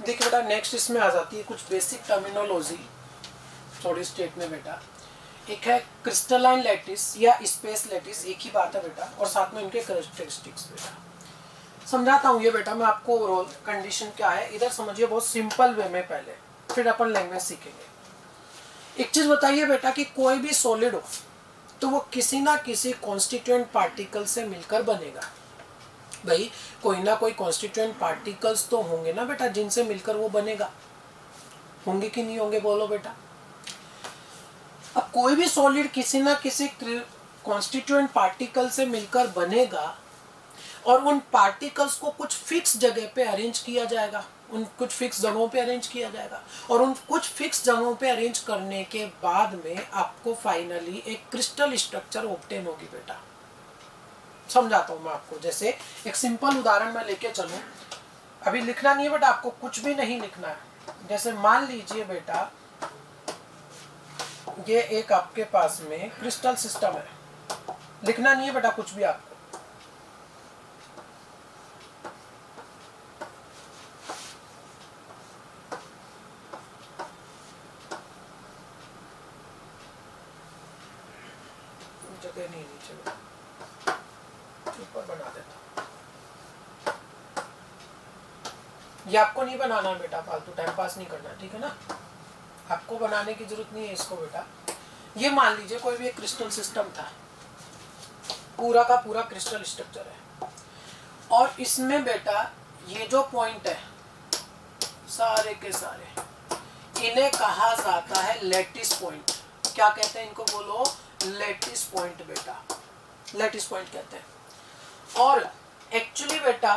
देखिए बेटा नेक्स्ट इसमें आ जाती है कुछ बेसिक टर्मिनोलॉजी सॉलिड स्टेट में बेटा। एक है क्रिस्टलाइन लैटिस या स्पेस लैटिस, एक ही बात है बेटा, और साथ में इनके कैरेक्टरिस्टिक्स बेटा समझाता हूँ। ये बेटा मैं आपको ओवरऑल कंडीशन क्या है इधर समझिए बहुत सिंपल वे में पहले, फिर अपन लैंग्वेज सीखेंगे। एक चीज बताइए बेटा कि कोई भी सॉलिड हो तो वो किसी ना किसी कॉन्स्टिट्यूएंट पार्टिकल से मिलकर बनेगा। भाई कोई ना कोई कॉन्स्टिट्यूएंट पार्टिकल्स तो होंगे ना बेटा जिनसे मिलकर वो बनेगा, होंगे कि नहीं होंगे बोलो बेटा। अब कोई भी सॉलिड किसी ना किसी कॉन्स्टिट्यूएंट पार्टिकल से मिलकर बनेगा और उन पार्टिकल्स को कुछ फिक्स जगह पे अरेंज किया जाएगा, उन कुछ फिक्स जगहों पे अरेंज किया जाएगा, और उन कुछ फिक्स जगहों पे अरेंज करने के बाद में आपको फाइनली एक क्रिस्टल स्ट्रक्चर ऑब्टेन होगी बेटा। समझाता हूं मैं आपको, जैसे एक सिंपल उदाहरण मैं लेके चलूं, अभी लिखना नहीं है बेटा, आपको कुछ भी नहीं लिखना है। जैसे मान लीजिए बेटा ये एक आपके पास में क्रिस्टल सिस्टम है, लिखना नहीं है बेटा कुछ भी आपको। जगह नहीं नीचे ऊपर बना देता, ये आपको नहीं बनाना है बेटा, फालतू टाइम पास नहीं करना, ठीक है ना, आपको बनाने की जरूरत नहीं है इसको बेटा। ये मान लीजिए कोई भी एक क्रिस्टल सिस्टम था, पूरा का पूरा क्रिस्टल स्ट्रक्चर है, और इसमें बेटा ये जो पॉइंट है सारे के सारे इन्हें कहा जाता है लैटिस पॉइंट। क्या कहते हैं इनको बोलो, लैटिस पॉइंट बेटा, लैटिस पॉइंट कहते हैं। और एक्चुअली बेटा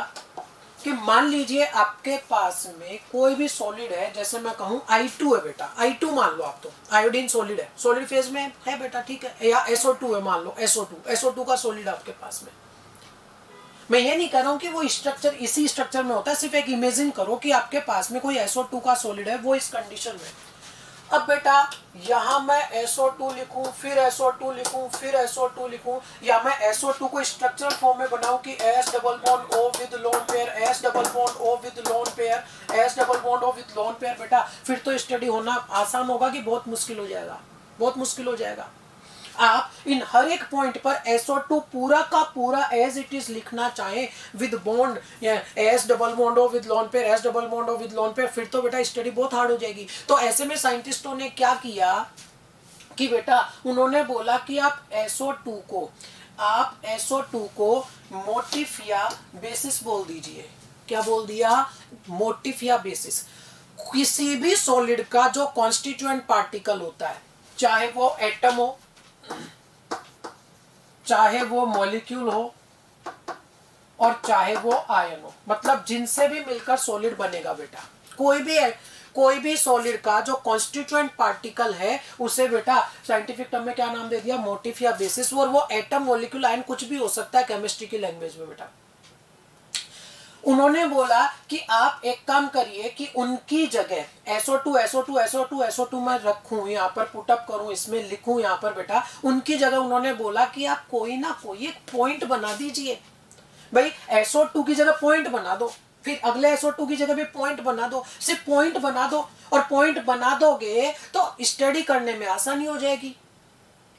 कि मान लीजिए आपके पास में कोई भी सॉलिड है, जैसे मैं कहूं I2 है बेटा, I2 मान लो आप, तो आयोडीन सॉलिड है, सॉलिड फेज में है बेटा, ठीक है, या SO2 है मान लो, SO2 का सॉलिड आपके पास में। मैं ये नहीं कह रहा हूं कि वो स्ट्रक्चर इसी स्ट्रक्चर में होता है, सिर्फ एक इमेजिन करो कि आपके पास में कोई SO2 का सॉलिड है, वो इस कंडीशन में। अब बेटा यहां मैं SO2 लिखूं, फिर SO2 लिखूं, फिर SO2 लिखूं, या मैं SO2 को स्ट्रक्चरल फॉर्म में बनाऊं कि S double bond O with lone pair, S double bond O with lone pair, S double bond O with lone pair, बेटा फिर तो स्टडी होना आसान होगा कि बहुत मुश्किल हो जाएगा, बहुत मुश्किल हो जाएगा। आप इन हर एक पॉइंट पर SO2 पूरा का पूरा एज इट इज लिखना चाहें with bond, S double bond O with lone pair, S double bond O with lone pair, फिर तो बेटा स्टडी बहुत हार्ड हो जाएगी। तो ऐसे में साइंटिस्टों ने क्या किया कि बेटा उन्होंने बोला कि आप SO2 को मोटिफिया बेसिस बोल दीजिए। क्या बोल दिया, मोटिफिया बेसिस। किसी भी सॉलिड का जो कॉन्स्टिट्यूएंट पार्टिकल होता है, चाहे वो एटम हो, चाहे वो मॉलिक्यूल हो, और चाहे वो आयन हो, मतलब जिनसे भी मिलकर सॉलिड बनेगा बेटा, कोई भी सॉलिड का जो कॉन्स्टिट्यूएंट पार्टिकल है उसे बेटा साइंटिफिक टर्म में क्या नाम दे दिया, मोटिफिया बेसिस। और वो एटम, मॉलिक्यूल, आयन कुछ भी हो सकता है केमिस्ट्री की लैंग्वेज में बेटा। उन्होंने बोला कि आप एक काम करिए कि उनकी जगह SO2 मैं रखूं, यहाँ पर पुटअप करूं, इसमें लिखूं यहाँ पर बेटा, उनकी जगह उन्होंने बोला कि आप कोई ना कोई एक पॉइंट बना दीजिए। भाई SO2 की जगह पॉइंट बना दो, फिर अगले SO2 की जगह भी पॉइंट बना दो, सिर्फ पॉइंट बना दो, और पॉइंट बना दोगे तो स्टडी करने में आसानी हो जाएगी।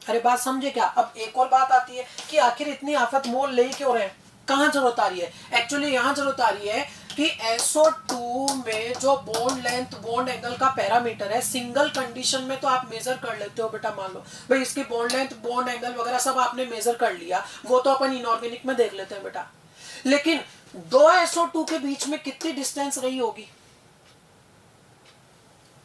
अरे बात समझे क्या। अब एक और बात आती है कि आखिर इतनी आफत मोल ले क्यों रहे हैं, कहां जरूरत आ रही है, एक्चुअली यहां जरूरत आ रही है कि SO2 में जो बॉन्ड लेंथ, बॉन्ड एंगल का पैरामीटर है, सिंगल कंडीशन में तो आप मेजर कर लेते हो बेटा, मान लो भाई इसकी बॉन्ड लेंथ, बॉन्ड एंगल वगैरह सब आपने मेजर कर लिया, वो तो अपन इनऑर्गेनिक में देख लेते हैं बेटा। लेकिन दो SO2 के बीच में कितनी डिस्टेंस रही होगी,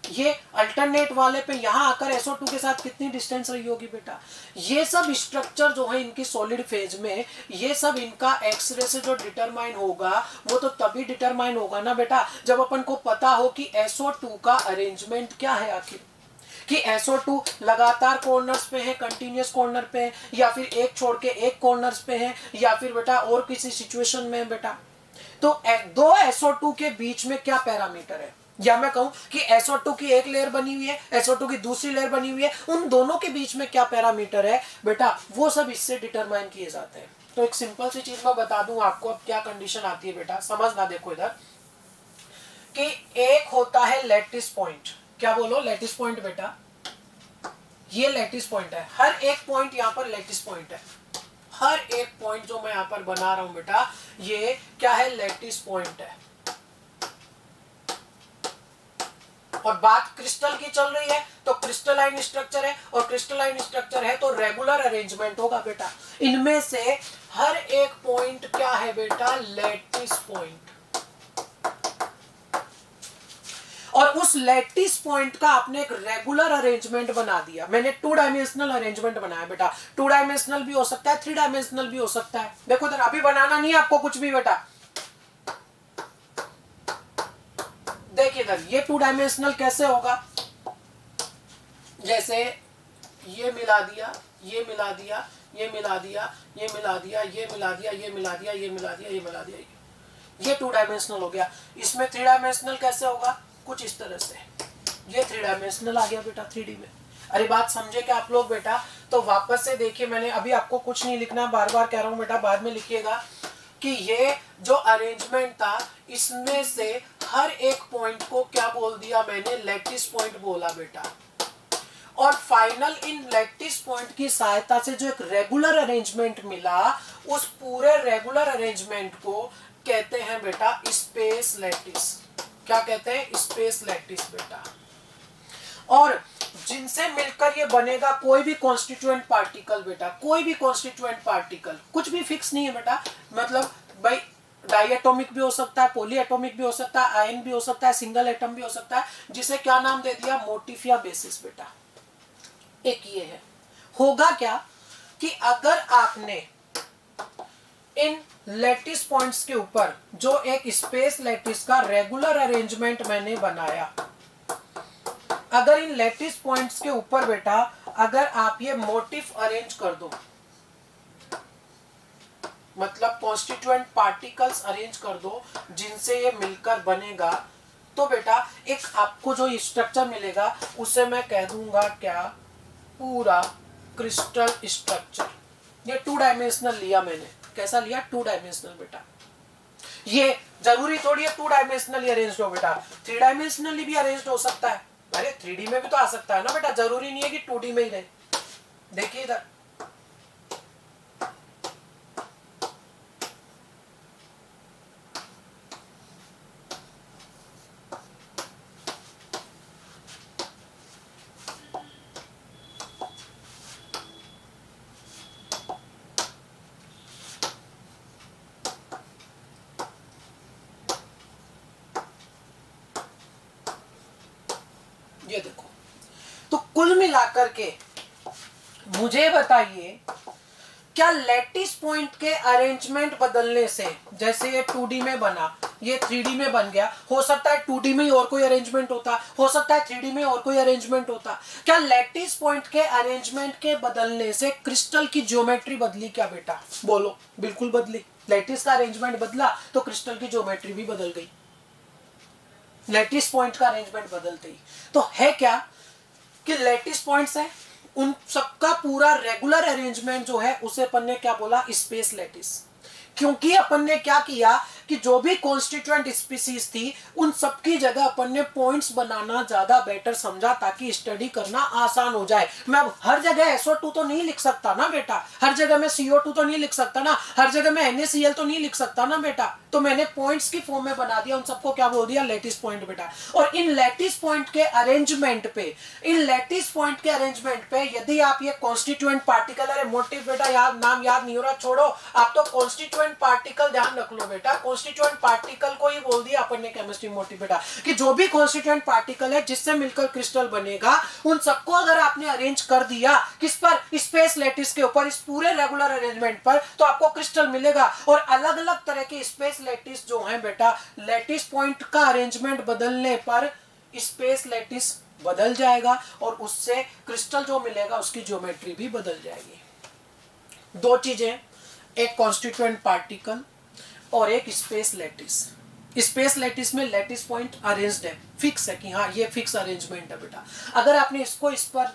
ये अल्टरनेट वाले पे यहां आकर SO2 के साथ कितनी डिस्टेंस रही होगी बेटा। ये सब स्ट्रक्चर जो है इनकी सॉलिड फेज में, ये सब इनका एक्सरे से जो डिटरमाइन होगा वो तो तभी डिटरमाइन होगा ना बेटा जब अपन को पता हो कि SO2 का अरेंजमेंट क्या है, आखिर कि SO2 लगातार कॉर्नर्स पे है, कंटिन्यूअस कॉर्नर पे है, या फिर एक छोड़ के एक कॉर्नर्स पे है, या फिर बेटा और किसी सिचुएशन में बेटा। तो दो SO2 के बीच में क्या पैरामीटर है, या मैं कहूं कि SO2 की एक लेयर बनी हुई है, SO2 की दूसरी लेयर बनी हुई है, उन दोनों के बीच में क्या पैरामीटर है बेटा, वो सब इससे डिटरमाइन किए जाते हैं। तो एक सिंपल सी चीज मैं बता दूं आपको, अब क्या कंडीशन आती है बेटा, समझना देखो इधर कि एक होता है लैटिस पॉइंट, क्या बोलो लैटिस पॉइंट बेटा, ये लैटिस पॉइंट है, हर एक पॉइंट यहाँ पर लैटिस पॉइंट है, हर एक पॉइंट जो मैं यहाँ पर बना रहा हूं बेटा ये क्या है, लैटिस पॉइंट है। और बात क्रिस्टल की चल रही है तो क्रिस्टलाइन स्ट्रक्चर है, और क्रिस्टलाइन स्ट्रक्चर है तो रेगुलर अरेंजमेंट होगा बेटा। इनमें से हर एक पॉइंट क्या है बेटा, लैटिस पॉइंट। और उस लैटिस पॉइंट का आपने एक रेगुलर अरेंजमेंट बना दिया। मैंने 2 डायमेंशनल अरेंजमेंट बनाया बेटा। 2 डायमेंशनल भी हो सकता है, 3 डायमेंशनल भी हो सकता है। देखो इधर अभी बनाना नहीं है आपको कुछ भी बेटा, देखिए इधर ये 2 डायमेंशनल कैसे होगा, जैसे ये मिला दिया, ये मिला दिया, ये मिला दिया, ये मिला दिया, ये मिला दिया, ये मिला दिया, ये मिला दिया, ये मिला दिया, ये 2 डायमेंशनल हो गया। इसमें 3 डायमेंशनल कैसे होगा, कुछ इस तरह से, ये 3 डायमेंशनल आ गया बेटा 3D में। अरे बात समझे क्या आप लोग बेटा? तो वापस से देखिए, मैंने अभी आपको कुछ नहीं लिखना, बार बार कह रहा हूं बेटा, बाद में लिखिएगा कि ये जो अरेंजमेंट था इसमें से हर एक पॉइंट को क्या बोल दिया मैंने, लैटिस पॉइंट बोला बेटा। और फाइनल इन लैटिस पॉइंट की सहायता से जो एक रेगुलर अरेंजमेंट मिला, उस पूरे रेगुलर अरेंजमेंट को कहते हैं बेटा स्पेस लैटिस। क्या कहते हैं, स्पेस लैटिस बेटा। और जिनसे मिलकर ये बनेगा कोई भी कॉन्स्टिट्यूएंट पार्टिकल बेटा, कोई भी कॉन्स्टिट्यूएंट पार्टिकल, कुछ भी फिक्स नहीं है बेटा, मतलब भाई डाई एटॉमिक भी हो सकता है, पॉली एटॉमिक भी हो सकता है, आयन भी हो सकता है, सिंगल एटम भी हो सकता है, जिसे क्या नाम दे दिया, मोटिफ या बेसिस बेटा। एक ये है। होगा क्या कि अगर आपने इन लैटिस पॉइंट्स के ऊपर जो एक स्पेस लैटिस का रेगुलर अरेंजमेंट मैंने बनाया, अगर इन लैटिस पॉइंट्स के ऊपर बेटा अगर आप ये मोटिफ अरेंज कर दो, मतलब कॉन्स्टिट्यूएंट पार्टिकल्स अरेंज कर दो जिनसे ये मिलकर बनेगा, तो बेटा एक आपको जो स्ट्रक्चर मिलेगा उसे मैं कह दूंगा क्या, पूरा क्रिस्टल स्ट्रक्चर। ये 2 डायमेंशनल लिया मैंने, कैसा लिया, 2 डायमेंशनल बेटा। ये जरूरी थोड़ी है 2 डायमेंशनली अरेंज हो बेटा, 3 डायमेंशनली भी अरेंज हो सकता है। अरे 3D में भी तो आ सकता है ना बेटा, जरूरी नहीं है कि 2D में ही रहे। देखिए इधर ये देखो, तो कुल मिलाकर के मुझे बताइए, क्या लैटिस पॉइंट के अरेंजमेंट बदलने से, जैसे ये 2D में बना, ये 3D में बन गया, हो सकता है 2D में ही और कोई अरेंजमेंट होता, हो सकता है 3D में और कोई अरेंजमेंट होता, क्या लैटिस पॉइंट के अरेंजमेंट के बदलने से क्रिस्टल की ज्योमेट्री बदली क्या बेटा? बोलो, बिल्कुल बदली। लैटिस का अरेंजमेंट बदला तो क्रिस्टल की ज्योमेट्री भी बदल गई, लैटिस पॉइंट का अरेंजमेंट बदलते ही। तो है क्या कि लैटिस पॉइंट्स है, उन सबका पूरा रेगुलर अरेंजमेंट जो है उसे अपन ने क्या बोला, स्पेस लैटिस। क्योंकि अपन ने क्या किया कि जो भी कॉन्स्टिट्यूएंट स्पीसीज थी उन सबकी जगह अपन ने पॉइंट्स बनाना ज्यादा बेटर समझा, ताकि स्टडी करना आसान हो जाए। मैं हर जगह SO2 तो नहीं लिख सकता ना बेटा, हर जगह मैं CO2 तो नहीं लिख सकता ना, हर जगह मैं NaCl तो नहीं लिख सकता ना बेटा, तो मैंने पॉइंट्स की फॉर्म में बना दिया, उन सबको क्या बोल दिया, लैटिस पॉइंट बेटा। और इन लैटिस पॉइंट के अरेंजमेंट पे, इन लैटिस पॉइंट के अरेंजमेंट पे यदि आप ये कॉन्स्टिट्यूएंट पार्टिकल, अरे मोटिव बेटा याद, नाम याद नहीं हो रहा, छोड़ो, आप तो कॉन्स्टिट्यूएंट पार्टिकल ध्यान रख लो बेटा। कॉन्स्टिट्यूएंट पार्टिकल को ही बोल दिया अपन ने केमिस्ट्री मोटिव बेटा, कि जो भी कॉन्स्टिट्यूएंट पार्टिकल है जिससे मिलकर क्रिस्टल बनेगा, उन सबको अगर आपने अरेंज कर दिया किस पर, स्पेस लैटिस के ऊपर, इस पूरे रेगुलर अरेंजमेंट पर, तो आपको क्रिस्टल मिलेगा। और अलग अलग तरह के स्पेस लैटिस जो है बेटा, लैटिस पॉइंट का अरेंजमेंट बदलने पर स्पेस लैटिस बदल जाएगा, और उससे क्रिस्टल जो मिलेगा उसकी ज्योमेट्री भी बदल जाएगी। 2 चीजें, एक कॉन्स्टिट्यूएंट पार्टिकल और एक स्पेस लैटिस। स्पेस लैटिस में लैटिस पॉइंट अरेंज्ड है, फिक्स है कि हाँ ये फिक्स अरेंजमेंट है बेटा। अगर आपने इसको इस पर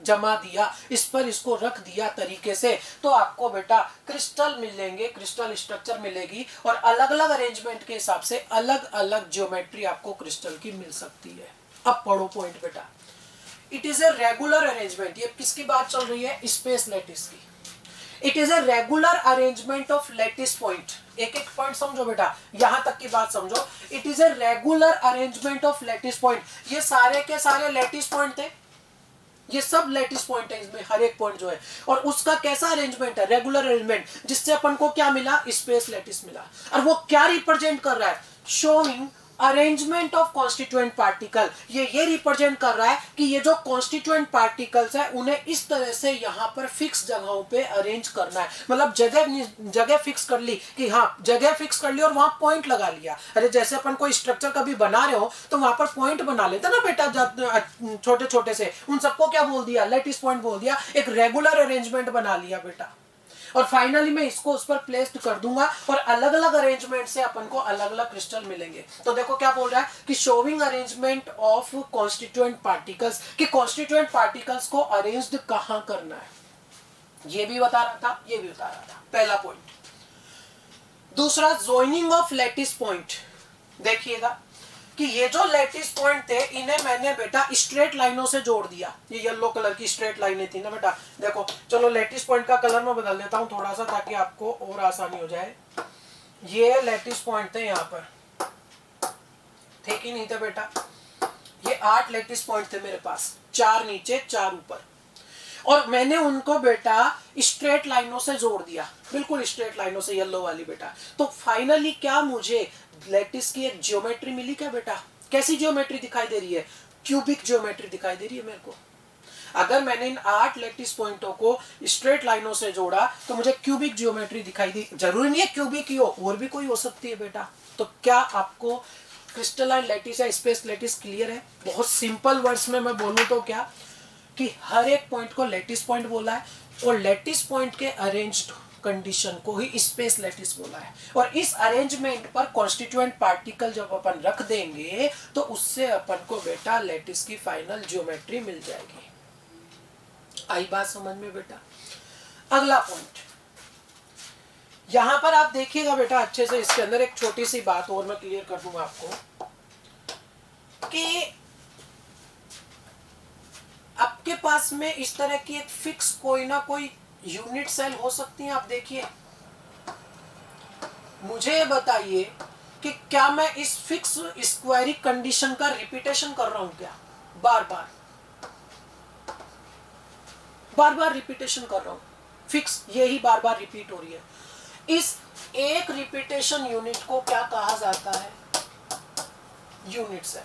जमा दिया, इस पर इसको रख दिया तरीके से, तो आपको बेटा क्रिस्टल मिलेंगे, क्रिस्टल स्ट्रक्चर मिलेगी और अलग अलग अरेंजमेंट के हिसाब से अलग अलग ज्योमेट्री आपको क्रिस्टल की मिल सकती है। अब पढ़ो पॉइंट बेटा, it is a regular arrangement. ये किसकी बात चल रही है? स्पेस लैटिस की। It is a regular arrangement of lattice point. एक एक पॉइंट समझो बेटा, यहां तक की बात समझो। It is a regular arrangement of lattice point. ये सारे के सारे लैटिस पॉइंट थे, ये सब लैटिस पॉइंट है, इसमें हर एक पॉइंट जो है। और उसका कैसा अरेंजमेंट है? रेगुलर अरेंजमेंट, जिससे अपन को क्या मिला? स्पेस लैटिस मिला। और वो क्या रिप्रेजेंट कर रहा है? Showing arrangement of constituent particle. ये रिप्रेजेंट कर रहा है कि ये जो कॉन्स्टिट्यूएंट पार्टिकल्स है उन्हें इस तरह से यहाँ पर फिक्स जगहों पे अरेंज करना है। मतलब जगह फिक्स कर ली कि हाँ, जगह फिक्स कर ली और वहां पॉइंट लगा लिया। अरे जैसे अपन कोई स्ट्रक्चर कभी बना रहे हो तो वहां पर पॉइंट बना लेते ना बेटा, छोटे छोटे से, उन सबको क्या बोल दिया? लैटिस पॉइंट बोल दिया। एक रेगुलर अरेंजमेंट बना लिया बेटा। और फाइनली मैं इसको उस पर प्लेस्ड कर दूंगा और अलग अलग अरेंजमेंट से अपन को अलग अलग क्रिस्टल मिलेंगे। तो देखो क्या बोल रहा है कि showing arrangement of constituent particles, कि कॉन्स्टिट्यूएंट पार्टिकल्स को अरेंज्ड कहां करना है, ये भी बता रहा था, ये भी बता रहा था, पहला पॉइंट। दूसरा, जॉइनिंग ऑफ लैटिस पॉइंट। देखिएगा कि ये जो लैटिस पॉइंट थे इन्हें मैंने बेटा स्ट्रेट लाइनों से जोड़ दिया। ये येलो कलर की स्ट्रेट लाइनें थी ना बेटा। देखो चलो लैटिस पॉइंट का कलर मैं बदल देता हूं थोड़ा सा, ताकि आपको और आसानी हो जाए। ये लैटिस पॉइंट थे यहाँ पर, थे कि नहीं थे बेटा? ये 8 लैटिस पॉइंट थे मेरे पास, 4 नीचे 4 ऊपर, और मैंने उनको बेटा स्ट्रेट लाइनों से जोड़ दिया, बिल्कुल स्ट्रेट लाइनों से, येलो वाली बेटा। तो फाइनली क्या मुझे लैटिस की एक ज्योमेट्री मिली क्या बेटा? कैसी ज्योमेट्री दिखाई दे रही है? क्यूबिक ज्योमेट्री दिखाई दे रही है मेरे को। अगर मैंने इन 8 लैटिस पॉइंटों को स्ट्रेट लाइनों से जोड़ा तो मुझे क्यूबिक ज्योमेट्री दिखाई दी। जरूरी नहीं है क्यूबिक ही हो, और भी कोई हो सकती है बेटा। तो क्या आपको क्रिस्टलाइन लैटिस या स्पेस लैटिस क्लियर है? बहुत सिंपल वर्ड्स में मैं बोलूं तो क्या, कि हर एक पॉइंट को लैटिस पॉइंट बोला है और लैटिस पॉइंट के अरेंज्ड कंडीशन को ही स्पेस लैटिस बोला है। और इस अरेंजमेंट पर कॉन्स्टिट्यूएंट पार्टिकल जब अपन रख देंगे तो उससे अपन को बेटा लैटिस की फाइनल ज्योमेट्री मिल जाएगी। आई बात समझ में बेटा? अगला पॉइंट, यहां पर आप देखिएगा बेटा अच्छे से, इसके अंदर एक छोटी सी बात और मैं क्लियर कर दूंगा आपको कि आपके पास में इस तरह की एक फिक्स कोई ना कोई यूनिट सेल हो सकती है। आप देखिए, मुझे बताइए कि क्या मैं इस फिक्स स्क्वायरिक कंडीशन का रिपीटेशन कर रहा हूं क्या? बार बार रिपीटेशन कर रहा हूं, फिक्स यही बार बार रिपीट हो रही है। इस एक रिपीटेशन यूनिट को क्या कहा जाता है? Unit cell.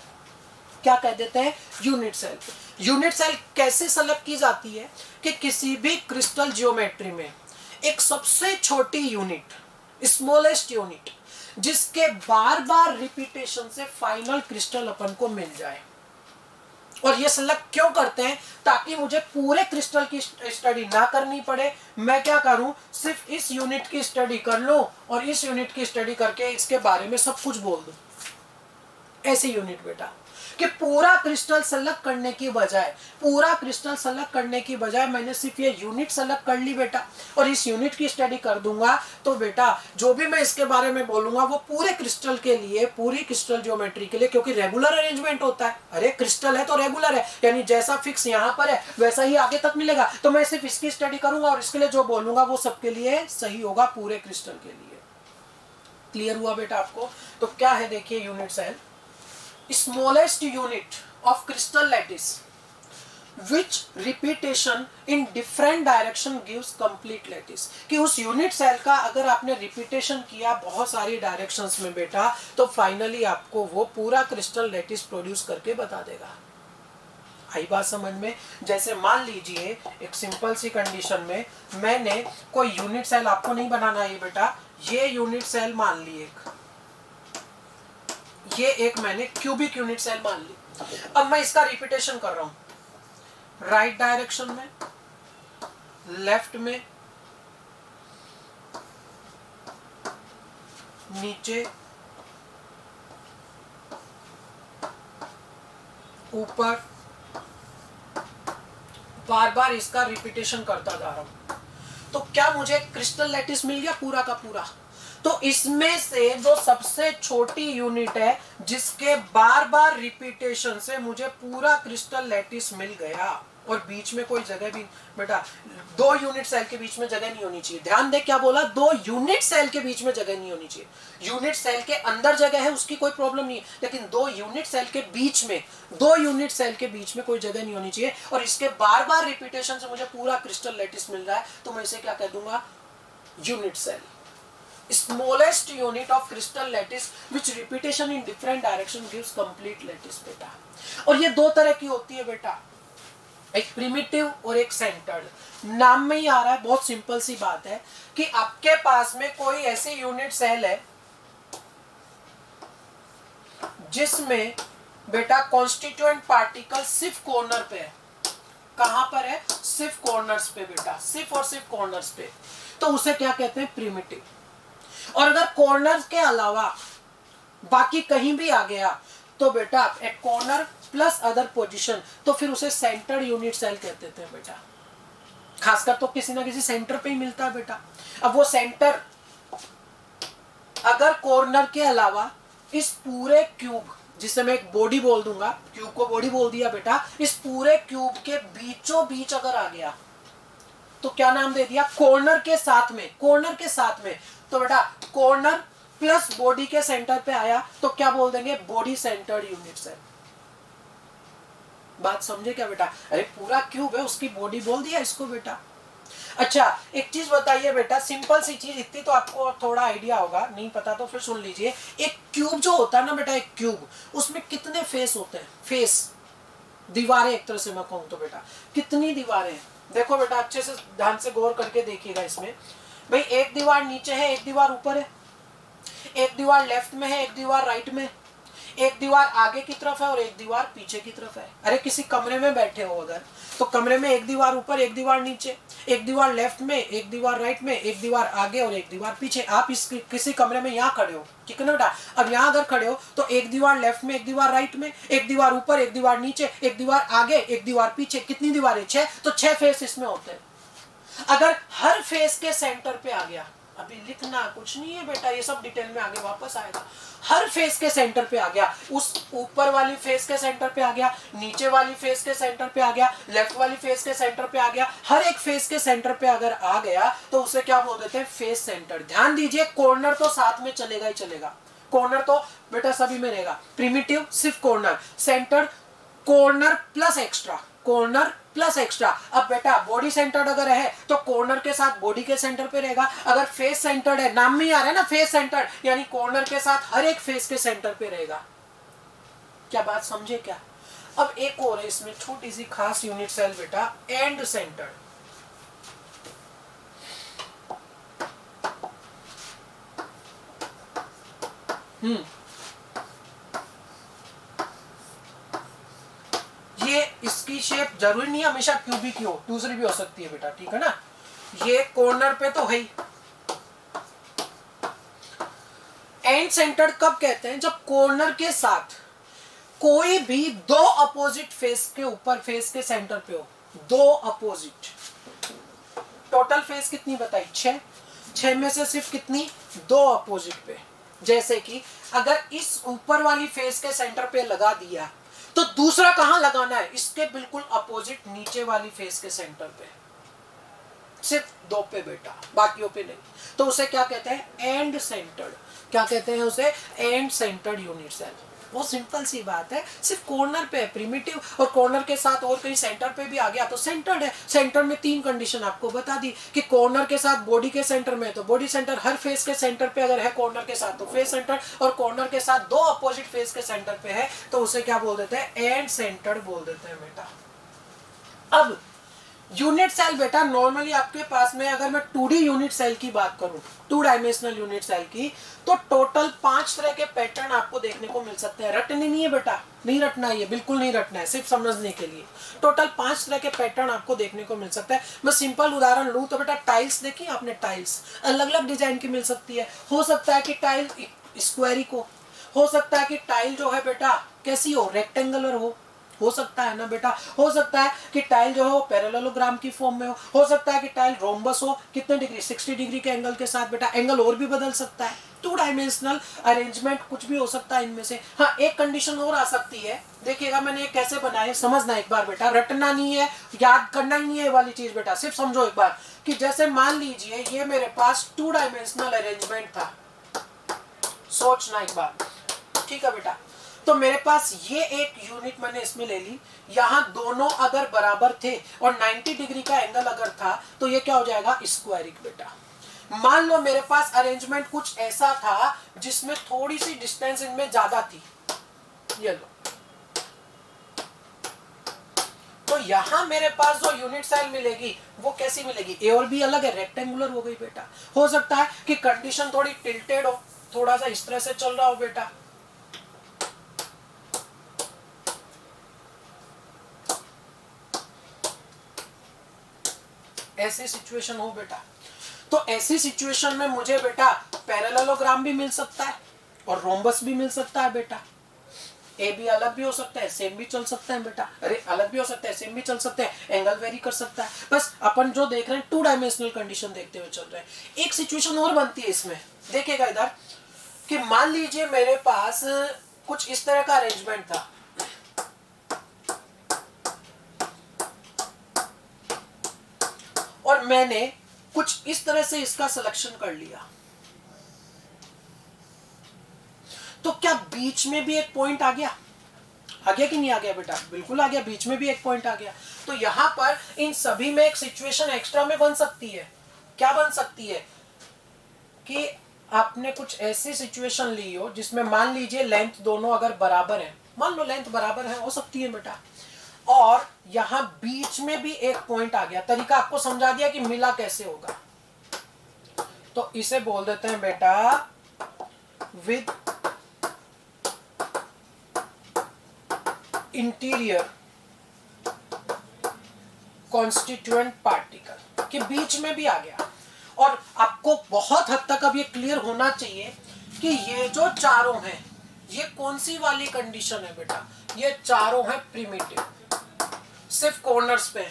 क्या कह देते हैं? Unit cell. यूनिट सेल कैसे सेलेक्ट की जाती है कि किसी भी क्रिस्टल ज्योमेट्री में एक सबसे छोटी यूनिट, स्मॉलेस्ट यूनिट, जिसके बार बार रिपीटेशन से फाइनल क्रिस्टल अपन को मिल जाए। और ये सेलेक्ट क्यों करते हैं? ताकि मुझे पूरे क्रिस्टल की स्टडी ना करनी पड़े, मैं क्या करूं, सिर्फ इस यूनिट की स्टडी कर लूं और इस यूनिट की स्टडी करके इसके बारे में सब कुछ बोल दूं। ऐसी यूनिट बेटा, कि पूरा क्रिस्टल सेलेक्ट करने की बजाय मैंने सिर्फ ये यूनिट सेलेक्ट कर ली बेटा, और इस यूनिट की स्टडी कर दूंगा, तो बेटा जो भी मैं इसके बारे में बोलूंगा वो पूरे क्रिस्टल के लिए, पूरी क्रिस्टल ज्योमेट्री के लिए, क्योंकि रेगुलर अरेंजमेंट होता है। अरे क्रिस्टल है तो रेगुलर है, यानी जैसा फिक्स यहाँ पर है वैसा ही आगे तक मिलेगा। तो मैं सिर्फ इसकी स्टडी करूंगा और इसके लिए जो बोलूंगा वो सबके लिए सही होगा, पूरे क्रिस्टल के लिए। क्लियर हुआ बेटा आपको? तो क्या है देखिए unit cell, smallest unit of crystal lattice which repetition in different direction gives complete lattice। कि उस यूनिट सेल का अगर आपने रिपीटेशन किया बहुत सारी डायरेक्शंस में बेटा, तो फाइनली आपको वो पूरा क्रिस्टल लैटिस प्रोड्यूस करके बता देगा। आई बात समझ में? जैसे मान लीजिए एक सिंपल सी कंडीशन में मैंने कोई यूनिट सेल, आपको नहीं बनाना है बेटा, ये यूनिट सेल मान ली, ये एक मैंने क्यूबिक यूनिट सेल मान ली। अब मैं इसका रिपीटेशन कर रहा हूं, राइट डायरेक्शन में, लेफ्ट में, नीचे, ऊपर, बार बार इसका रिपीटेशन करता जा रहा हूं, तो क्या मुझे क्रिस्टल लैटिस मिल गया पूरा का पूरा। तो इसमें से जो सबसे छोटी यूनिट है जिसके बार बार रिपीटेशन से मुझे पूरा क्रिस्टल लैटिस मिल गया, और बीच में कोई जगह भी बेटा 2 यूनिट सेल के बीच में जगह नहीं होनी चाहिए। ध्यान दे क्या बोला, 2 यूनिट सेल के बीच में जगह नहीं होनी चाहिए। यूनिट सेल के अंदर जगह है उसकी कोई प्रॉब्लम नहीं है, लेकिन 2 यूनिट सेल के बीच में, 2 यूनिट सेल के बीच में कोई जगह नहीं होनी चाहिए। और इसके बार बार रिपीटेशन से मुझे पूरा क्रिस्टल लैटिस मिल रहा है, तो मैं इसे क्या कह दूंगा, unit cell. Smallest unit of crystal lattice which repetition in different direction gives complete lattice बेटा। और ये 2 तरह की होती है बेटा, एक प्रिमिटिव और एक सेंटर्ड। नाम में ही आ रहा है, बहुत सिंपल सी बात है कि आपके पास में कोई ऐसी यूनिट सेल है जिसमें बेटा कॉन्स्टिट्यूएंट पार्टिकल सिर्फ कॉर्नर पे है। कहां पर है, सिर्फ कॉर्नर्स पे बेटा, सिर्फ और सिर्फ कॉर्नर्स पे, तो उसे क्या कहते हैं, प्रिमिटिव। और अगर कॉर्नर के अलावा बाकी कहीं भी आ गया तो बेटा एक कॉर्नर प्लस अदर पोजीशन, तो फिर उसे सेंटर्ड यूनिट सेल कहते थे बेटा। खासकर तो किसी ना किसी सेंटर पे ही मिलता है बेटा। अब वो सेंटर अगर कॉर्नर के अलावा इस पूरे क्यूब, जिसे मैं एक बॉडी बोल दूंगा, क्यूब को बॉडी बोल दिया बेटा, इस पूरे क्यूब के बीचों बीच अगर आ गया तो क्या नाम दे दिया, कॉर्नर के साथ में, कॉर्नर के साथ में। तो बेटा कॉर्नर प्लस बॉडी के सेंटर पे आया तो क्या बोल देंगे, बॉडी सेंटर्ड यूनिट सेल। बात समझे क्या बेटा, अरे पूरा क्यूब है उसकी बॉडी बोल दिया इसको बेटा। अच्छा एक चीज बताइए बेटा, सिंपल सी चीज, इतनी तो आपको थोड़ा आइडिया होगा, नहीं पता तो फिर सुन लीजिए। एक क्यूब जो होता है ना बेटा, एक क्यूब, उसमें कितने फेस होते हैं, फेस, दीवारें एक तरह से मैं कहूं तो बेटा, कितनी दीवारें हैं। देखो बेटा अच्छे से ध्यान से गौर करके देखिएगा इसमें, भाई एक दीवार नीचे है, एक दीवार ऊपर है, एक दीवार लेफ्ट में है, एक दीवार राइट में, एक दीवार आगे की तरफ है और एक दीवार पीछे की तरफ है। अरे किसी कमरे में बैठे हो अगर, तो कमरे में एक दीवार ऊपर, एक दीवार नीचे, एक दीवार लेफ्ट में, एक दीवार राइट में, एक दीवार आगे और एक दीवार पीछे। आप इस किसी कमरे में यहाँ खड़े हो, ठीक है ना बेटा। अब यहाँ अगर खड़े हो तो एक दीवार लेफ्ट में, एक दीवार राइट में, एक दीवार ऊपर, एक दीवार नीचे, एक दीवार आगे, एक दीवार पीछे, कितनी दीवारें, 6। तो 6 फेस इसमें होते हैं। अगर हर फेस के सेंटर पे आ गया, अभी लिखना कुछ नहीं है बेटा, ये सब डिटेल में आगे वापस आएगा। हर फेस के सेंटर पे आ गया, उस ऊपर वाली फेस के सेंटर पे आ गया, नीचे वाली फेस के सेंटर पे आ गया, लेफ्ट वाली फेस के सेंटर पे आ गया, हर एक फेस के सेंटर पे अगर आ गया तो उसे क्या बोल देते हैं, फेस सेंटर। ध्यान दीजिए कॉर्नर तो साथ में चलेगा ही चलेगा, कॉर्नर तो बेटा सभी में रहेगा। प्रिमिटिव सिर्फ corner, centre corner plus extra, corner plus extra. अब बेटा बॉडी सेंटर्ड अगर है तो कॉर्नर के साथ बॉडी के सेंटर पे रहेगा। अगर फेस सेंटर्ड है, नाम में ही आ रहा है ना फेस सेंटर्ड, यानी कॉर्नर के साथ हर एक फेस के सेंटर पे रहेगा। क्या बात समझे क्या। अब एक और है इसमें छोटी सी खास यूनिट सेल बेटा, एंड सेंटर्ड। ये इसकी शेप जरूरी नहीं हमेशा क्यूबिक ही हो, दूसरी भी हो सकती है बेटा, ठीक है ना। ये कॉर्नर पे तो है ही। एंड सेंटर्ड कब कहते हैं, जब कॉर्नर के साथ कोई भी 2 अपोजिट फेस के ऊपर, फेस के सेंटर पे हो, 2 अपोजिट। टोटल फेस कितनी बताई, 6। 6 में से सिर्फ कितनी, 2 अपोजिट पे। जैसे कि अगर इस ऊपर वाली फेस के सेंटर पे लगा दिया तो दूसरा कहां लगाना है, इसके बिल्कुल अपोजिट नीचे वाली फेस के सेंटर पे, सिर्फ 2 पे बेटा, बाकियों पे नहीं। तो उसे क्या कहते हैं, एंड सेंटर्ड। क्या कहते हैं उसे, एंड सेंटर्ड यूनिट सेल। बहुत सिंपल सी बात है, सिर्फ कॉर्नर पे है प्रिमिटिव, और कॉर्नर के साथ और कहीं सेंटर पे भी आ गया तो सेंटर्ड है। सेंटर में 3 कंडीशन आपको बता दी कि कॉर्नर के साथ बॉडी के सेंटर में, तो बॉडी सेंटर हर फेस के सेंटर पे अगर है कॉर्नर के साथ तो फेस सेंटर, और कॉर्नर के साथ 2 अपोजिट फेस के सेंटर पे है तो उसे क्या बोल देते हैं, एंड सेंटर्ड बोल देते हैं बेटा। अब यूनिट सेल बेटा नॉर्मली आपके पास में, अगर मैं 2D यूनिट सेल की बात करूं, 2 डायमेंशनल यूनिट सेल की, तो टोटल 5 तरह के पैटर्न आपको देखने को मिल सकते हैं। रटने नहीं है बेटा, नहीं रटना है, बिल्कुल नहीं रटना है, सिर्फ समझने के लिए। टोटल 5 तरह के पैटर्न आपको देखने को मिल सकता है। मैं सिंपल उदाहरण लूं तो बेटा टाइल्स देखी आपने, टाइल्स अलग अलग डिजाइन की मिल सकती है। हो सकता है कि टाइल स्क्वायरी को, हो सकता है कि टाइल जो है बेटा कैसी हो, रेक्टेंगुलर हो हो सकता है ना बेटा, हो सकता है कि टाइल जो हो पैरेललोग्राम की फॉर्म में हो सकता है कि टाइल रोम्बस हो, कितने डिग्री 60 डिग्री के एंगल के साथ बेटा, एंगल और भी बदल सकता है, 2 डायमेंशनल अरेंजमेंट कुछ भी हो सकता है इनमें से। हाँ एक कंडीशन और आ सकती है, देखिएगा मैंने ये कैसे बनाए, समझना एक बार बेटा, रटना नहीं है, याद करना ही नहीं है ये वाली चीज बेटा, सिर्फ समझो एक बार कि जैसे मान लीजिए ये मेरे पास 2 डायमेंशनल अरेंजमेंट था, सोचना एक बार, ठीक है बेटा। तो मेरे पास ये एक यूनिट मैंने इसमें ले ली, यहां दोनों अगर बराबर थे और 90 डिग्री का एंगल अगर था तो ये क्या हो जाएगा, स्क्वायरिक बेटा। मान लो मेरे पास अरेंजमेंट कुछ ऐसा था जिसमें थोड़ी सी डिस्टेंस इनमें ज्यादा थी, ये लो, तो यहां मेरे पास जो यूनिट सेल मिलेगी वो कैसी मिलेगी, ए और बी अलग है, रेक्टेंगुलर हो गई बेटा। हो सकता है कि कंडीशन थोड़ी टिल्टेड हो, थोड़ा सा इस तरह से चल रहा हो बेटा, ऐसी सिचुएशन हो बेटा। तो ऐसी सिचुएशन में मुझे बेटा पैरेललोग्राम भी मिल सकता है और रोम्बस भी मिल सकता है बेटा, ए भी अलग भी हो सकता है, सेम भी चल सकता है बेटा, अरे अलग भी हो सकता है, सेम भी चल सकते हैं, एंगल वेरी कर सकता है। बस अपन जो देख रहे हैं 2 डायमेंशनल कंडीशन देखते हुए चल रहे हैं। एक सिचुएशन और बनती है इसमें, देखिएगा इधर कि मान लीजिए मेरे पास कुछ इस तरह का अरेंजमेंट था, और मैंने कुछ इस तरह से इसका सिलेक्शन कर लिया, तो क्या बीच में भी एक पॉइंट आ गया, आ गया कि नहीं आ गया बेटा, बिल्कुल आ गया, बीच में भी एक पॉइंट आ गया। तो यहां पर इन सभी में एक सिचुएशन एक्स्ट्रा में बन सकती है, क्या बन सकती है कि आपने कुछ ऐसी सिचुएशन ली हो जिसमें मान लीजिए लेंथ दोनों अगर बराबर है, मान लो लेंथ बराबर है, हो सकती है बेटा, और यहां बीच में भी एक पॉइंट आ गया, तरीका आपको समझा दिया कि मिला कैसे होगा, तो इसे बोल देते हैं बेटा विद इंटीरियर कॉन्स्टिट्यूएंट पार्टिकल, के बीच में भी आ गया। और आपको बहुत हद तक अब ये क्लियर होना चाहिए कि ये जो चारों हैं ये कौन सी वाली कंडीशन है बेटा, ये चारों हैं प्रिमिटिव, सिर्फ कॉर्नर्स पे,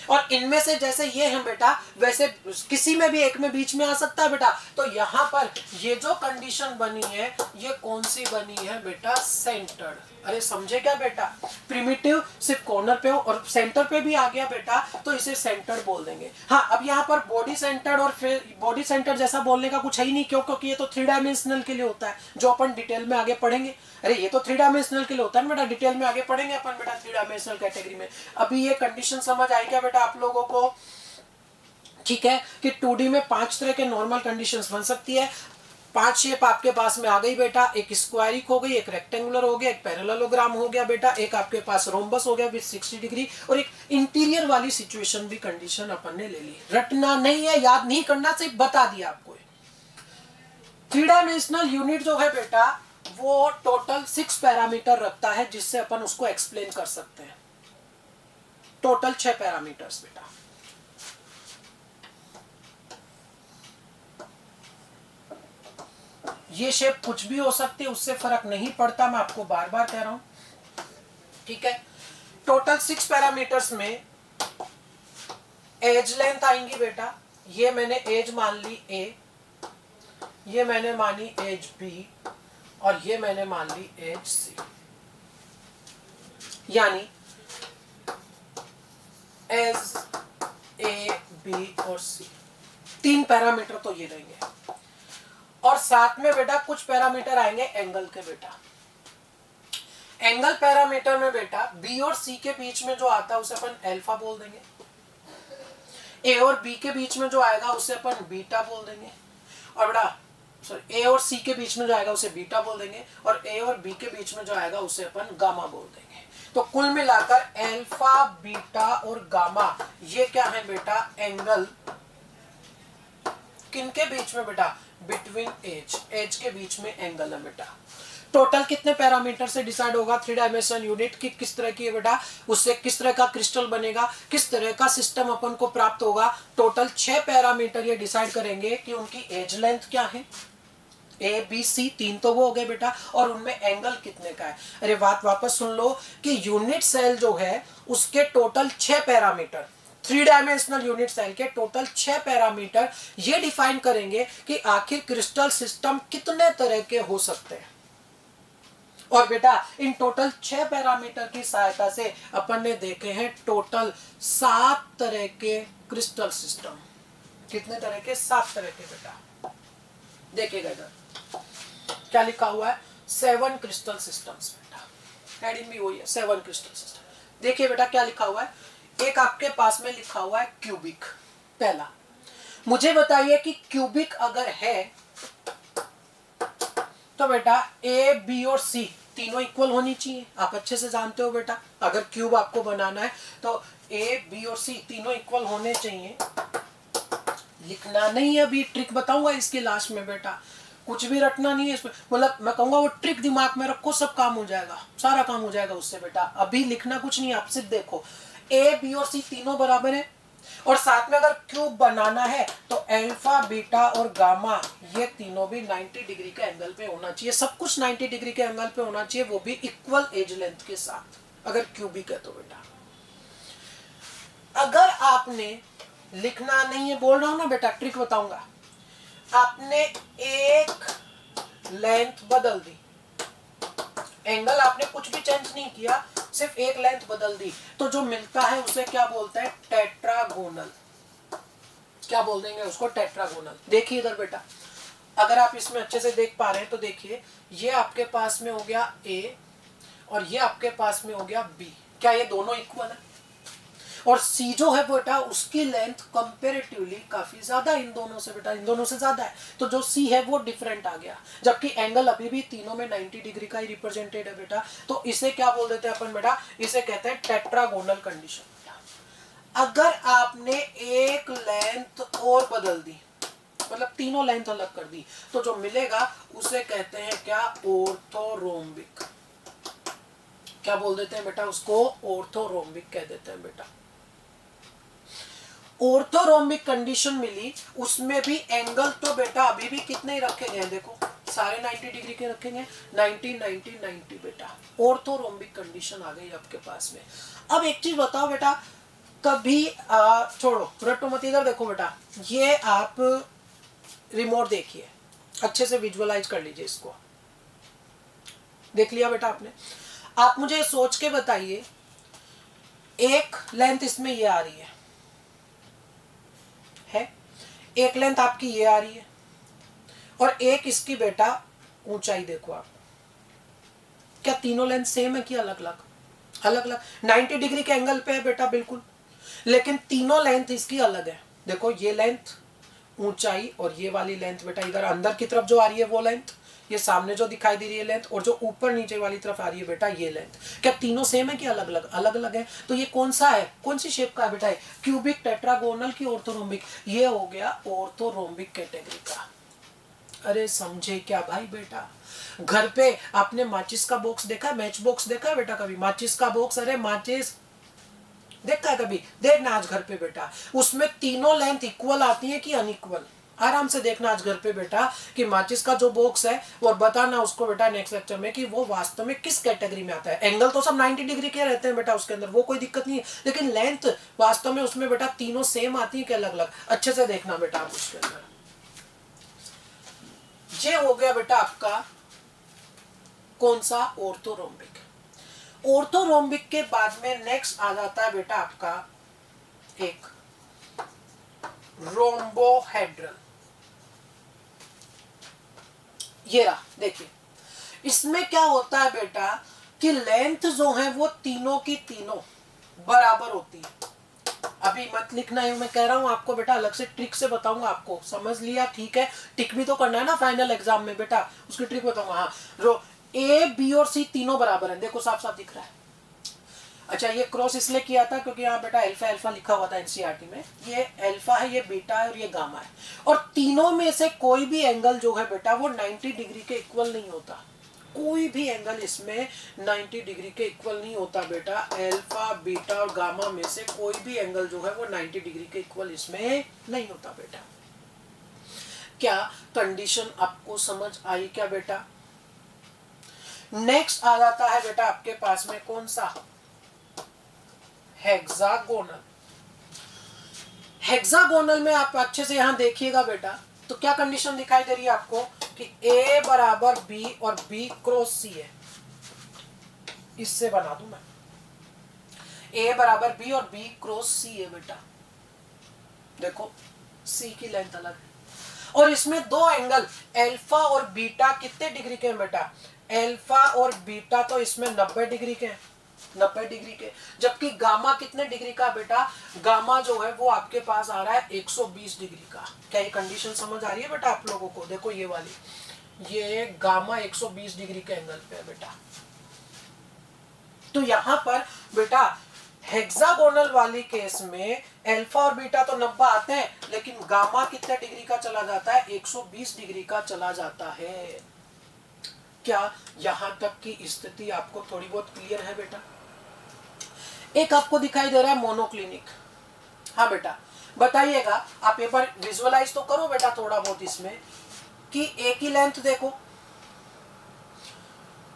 और इनमें से जैसे ये हैं बेटा वैसे किसी में भी एक में बीच में आ सकता है बेटा। तो यहाँ पर ये जो कंडीशन बनी है ये कौन सी बनी है बेटा, सेंटर्ड। अरे समझे क्या बेटा, प्रिमिटिव सिर्फ कॉर्नर पे हो और सेंटर पे भी आ गया बेटा तो इसे सेंटर बोल देंगे। हाँ अब यहाँ पर बॉडी सेंटर्ड और फिर बॉडी सेंटर जैसा बोलने का कुछ है ही नहीं, क्यों, क्योंकि ये तो 3 डायमेंशनल के लिए होता है जो अपन डिटेल में आगे पढ़ेंगे। अरे ये तो 3 डायमेंशनल के लिए होता है ना बेटा, डिटेल में आगे पढ़ेंगे अपन बेटा 3 डायमेंशनल कैटेगरी में। अभी ये कंडीशन समझ आई क्या बेटा आप लोगों को, ठीक है, कि 2D में 5 तरह के नॉर्मल कंडीशंस बन सकती है। 5 शेप आपके पास में आ गई बेटा, एक स्क्वायरिक हो गई, एक रेक्टेंगुलर हो गया, एक पैरेललोग्राम हो गया बेटा, एक आपके पास रोम्बस हो गया विद 60 डिग्री, और एक इंटीरियर वाली सिचुएशन भी कंडीशन अपन ने ले ली। रटना नहीं है, याद नहीं करना, सिर्फ बता दिया आपको। 3 डायमेंशनल यूनिट जो है बेटा वो टोटल 6 पैरामीटर रखता है जिससे अपन उसको एक्सप्लेन कर सकते हैं, टोटल 6 पैरामीटर्स बेटा। ये शेप कुछ भी हो सकती है, उससे फर्क नहीं पड़ता, मैं आपको बार बार कह रहा हूं, ठीक है। टोटल 6 पैरामीटर्स में एज लेंथ आएंगी बेटा, ये मैंने एज मान ली ए, ये मैंने मानी एज बी, और ये मैंने मान ली एज सी। यानी एज ए बी और सी 3 पैरामीटर तो ये रहेंगे, और साथ में बेटा कुछ पैरामीटर आएंगे एंगल के बेटा। एंगल पैरामीटर में बेटा बी और सी के बीच में जो आता है उसे अपन अल्फा बोल देंगे, ए और बी के बीच में जो आएगा उसे अपन बीटा बोल देंगे, और बेटा सॉरी ए और सी के बीच में जो आएगा उसे बीटा बोल देंगे, और ए और बी के बीच में जो आएगा उसे अपन गामा बोल देंगे। तो कुल मिलाकर अल्फा, बीटा और गामा ये क्या है बेटा, एंगल किनके बीच में बेटा, बिटवीन एज के बीच में एंगल है बेटा। टोटल कितने पैरामीटर से डिसाइड होगा 3 डायमेंशनल यूनिट की किस तरह की है बेटा, उससे किस तरह का क्रिस्टल बनेगा, किस तरह का सिस्टम अपन को प्राप्त होगा। टोटल 6 पैरामीटर ये डिसाइड करेंगे कि उनकी एज लेंथ क्या है, ए बी सी तीन तो वो हो गए बेटा, और उनमें एंगल कितने का है। अरे बात वापस सुन लो कि यूनिट सेल जो है उसके total 6 parameter, 3 dimensional unit cell के टोटल 6 पैरामीटर ये डिफाइन करेंगे कि आखिर क्रिस्टल सिस्टम कितने तरह के हो सकते हैं। और बेटा इन टोटल 6 पैरामीटर की सहायता से अपन ने देखे हैं टोटल 7 तरह के क्रिस्टल सिस्टम। कितने तरह के? 7 तरह के बेटा। देखिएगा इधर क्या लिखा हुआ है, 7 क्रिस्टल सिस्टम्स बेटा, हेडिंग भी वही है 7 क्रिस्टल सिस्टम। देखिए बेटा क्या लिखा हुआ है, एक आपके पास में लिखा हुआ है क्यूबिक। पहला मुझे बताइए कि क्यूबिक अगर है तो बेटा ए बी और सी तीनों इक्वल होनी चाहिए। आप अच्छे से जानते हो बेटा, अगर क्यूब आपको बनाना है तो ए बी और सी तीनों इक्वल होने चाहिए। लिखना नहीं है, अभी ट्रिक बताऊंगा इसके लास्ट में बेटा, कुछ भी रटना नहीं है इसमें, मतलब मैं कहूंगा वो ट्रिक दिमाग में रखो, सब काम हो जाएगा, सारा काम हो जाएगा उससे बेटा। अभी लिखना कुछ नहीं, आप सिर्फ देखो ए बी और सी तीनों बराबर है, और साथ में अगर क्यूब बनाना है तो अल्फा बीटा और गामा ये तीनों भी 90 डिग्री के एंगल पे होना चाहिए। सब कुछ 90 डिग्री के एंगल पे होना चाहिए, वो भी इक्वल एज लेंथ के साथ, अगर क्यूबिक है तो बेटा। अगर आपने लिखना नहीं है, बोल रहा हूं ना बेटा, ट्रिक बताऊंगा, आपने एक लेंथ बदल दी, एंगल आपने कुछ भी चेंज नहीं किया, सिर्फ एक लेंथ बदल दी, तो जो मिलता है उसे क्या बोलते हैं? टेट्रागोनल। क्या बोल देंगे उसको? टेट्रागोनल। देखिए इधर बेटा, अगर आप इसमें अच्छे से देख पा रहे हैं तो देखिए ये आपके पास में हो गया ए और ये आपके पास में हो गया बी। क्या ये दोनों इक्वल है? और सी जो है बेटा उसकी लेंथ कंपैरेटिवली काफी ज्यादा इन दोनों से बेटा, इन दोनों से ज्यादा है, तो जो सी है वो डिफरेंट आ गया, जबकि एंगल अभी भी तीनों में 90 डिग्री का ही रिप्रेजेंटेड है बेटा। तो इसे क्या बोल देते हैं अपन बेटा? इसे कहते हैं टेट्रागोनल कंडीशन बेटा। अगर आपने एक लेंथ और बदल दी, मतलब तीनों लेंथ अलग कर दी, तो जो मिलेगा उसे कहते हैं क्या? ऑर्थोरोम्बिक। क्या बोल देते हैं बेटा उसको? ऑर्थोरोम्बिक कह देते हैं बेटा। ऑर्थोरोम्बिक कंडीशन मिली, उसमें भी एंगल तो बेटा अभी भी कितने ही रखे गए हैं, देखो सारे 90 डिग्री के रखेंगे, 90 90 90 बेटा। ऑर्थोरोम्बिक कंडीशन आ गई आपके पास में। अब एक चीज बताओ बेटा, कभी छोड़ो रटो मत, इधर देखो बेटा, ये आप रिमोट देखिए, अच्छे से विजुअलाइज कर लीजिए इसको। देख लिया बेटा आपने? आप मुझे सोच के बताइए, एक लेंथ इसमें ये आ रही है, एक लेंथ आपकी ये आ रही है, और एक इसकी बेटा ऊंचाई देखो आप, क्या तीनों लेंथ सेम है कि अलग अलग? अलग अलग 90 डिग्री के एंगल पे है बेटा बिल्कुल, लेकिन तीनों लेंथ इसकी अलग है। देखो ये लेंथ, ऊंचाई, और ये वाली लेंथ बेटा इधर अंदर की तरफ जो आ रही है वो लेंथ, ये सामने जो दिखाई दे रही है लेंथ, और जो ऊपर नीचे वाली तरफ आ रही है बेटा ये लेंथ, क्या तीनों सेम है कि अलग अलग? अलग अलग है। तो ये कौन सा है, कौन सी शेप का है बेटा? क्यूबिक, टेट्रागोनल की ऑर्थोरोम्बिक? ये हो गया ऑर्थोरोम्बिक कैटेगरी का। अरे समझे क्या भाई बेटा? घर पे आपने माचिस का बॉक्स देखा है, मैच बॉक्स देखा है बेटा कभी? माचिस का बॉक्स, अरे माचिस देखा है कभी? देखना आज घर पे बेटा, उसमें तीनों लेंथ इक्वल आती है कि अनइक्वल? आराम से देखना आज घर पे बेटा कि माचिस का जो बॉक्स है, और बताना उसको बेटा नेक्स्ट लेक्चर में कि वो वास्तव में किस कैटेगरी में आता है। एंगल तो सब 90 डिग्री के रहते हैं बेटा उसके अंदर, वो कोई दिक्कत नहीं है, लेकिन लेंथ वास्तव में उसमें बेटा तीनों सेम आती है कि अलग अलग? अच्छे से देखना बेटा आप उसके अंदर। ये हो गया बेटा आपका कौन सा? ऑर्थोरोम्बिक। ऑर्थोरोम्बिक के बाद में नेक्स्ट आ जाता है बेटा आपका एक रोम्बोहेड्रल। ये रहा, देखिए इसमें क्या होता है बेटा कि लेंथ जो है वो तीनों की तीनों बराबर होती है। अभी मत लिखना है, मैं कह रहा हूं आपको बेटा, अलग से ट्रिक से बताऊंगा आपको, समझ लिया? ठीक है, टिक भी तो करना है ना फाइनल एग्जाम में बेटा, उसकी ट्रिक बताऊंगा। हाँ, जो ए बी और सी तीनों बराबर हैं, देखो साफ साफ दिख रहा है। अच्छा, ये क्रॉस इसलिए किया था क्योंकि यहाँ बेटा अल्फा अल्फा लिखा हुआ था एनसीईआरटी में, ये अल्फा है, ये बीटा है और ये गामा है, और तीनों में से कोई भी एंगल जो है बेटा वो 90 डिग्री के इक्वल नहीं होता। कोई भी एंगल इसमें 90 डिग्री के इक्वल नहीं होता बेटा। अल्फा बीटा और गामा में से कोई भी एंगल जो है वो 90 डिग्री के इक्वल इसमें नहीं होता बेटा। क्या कंडीशन आपको समझ आई क्या बेटा? नेक्स्ट आ जाता है बेटा आपके पास में कौन सा? हेक्सागोनल। हेक्सागोनल में आप अच्छे से यहां देखिएगा बेटा, तो क्या कंडीशन दिखाई दे रही है आपको कि A बराबर B और B क्रॉस C है। इससे बना दूं मैं, A बराबर B और B क्रॉस C है बेटा। देखो C की लेंथ अलग है, और इसमें दो एंगल अल्फा और बीटा कितने डिग्री के हैं बेटा? अल्फा और बीटा तो इसमें 90 डिग्री के हैं, 90 डिग्री के। जबकि गामा कितने डिग्री का बेटा? गामा जो है वो आपके पास आ रहा है 120 डिग्री का। क्या ये कंडीशन समझ आ रही है बेटा आप लोगों को? देखो ये वाली, ये गामा 120 डिग्री के एंगल पे है बेटा। तो यहां पर बेटा हेक्सागोनल वाली केस में अल्फा और बीटा तो 90 आते हैं, लेकिन गामा कितने डिग्री का चला जाता है? 120 डिग्री का चला जाता है। क्या यहां तक की स्थिति आपको थोड़ी बहुत क्लियर है बेटा? एक आपको दिखाई दे रहा है मोनोक्लिनिक। हाँ बेटा बताइएगा, आप एक बार विजुअलाइज तो करो बेटा थोड़ा बहुत इसमें, कि ए की लेंथ देखो,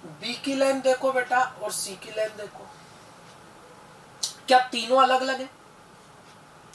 बी की लेंथ देखो बेटा, और सी की लेंथ देखो। क्या तीनों अलग अलग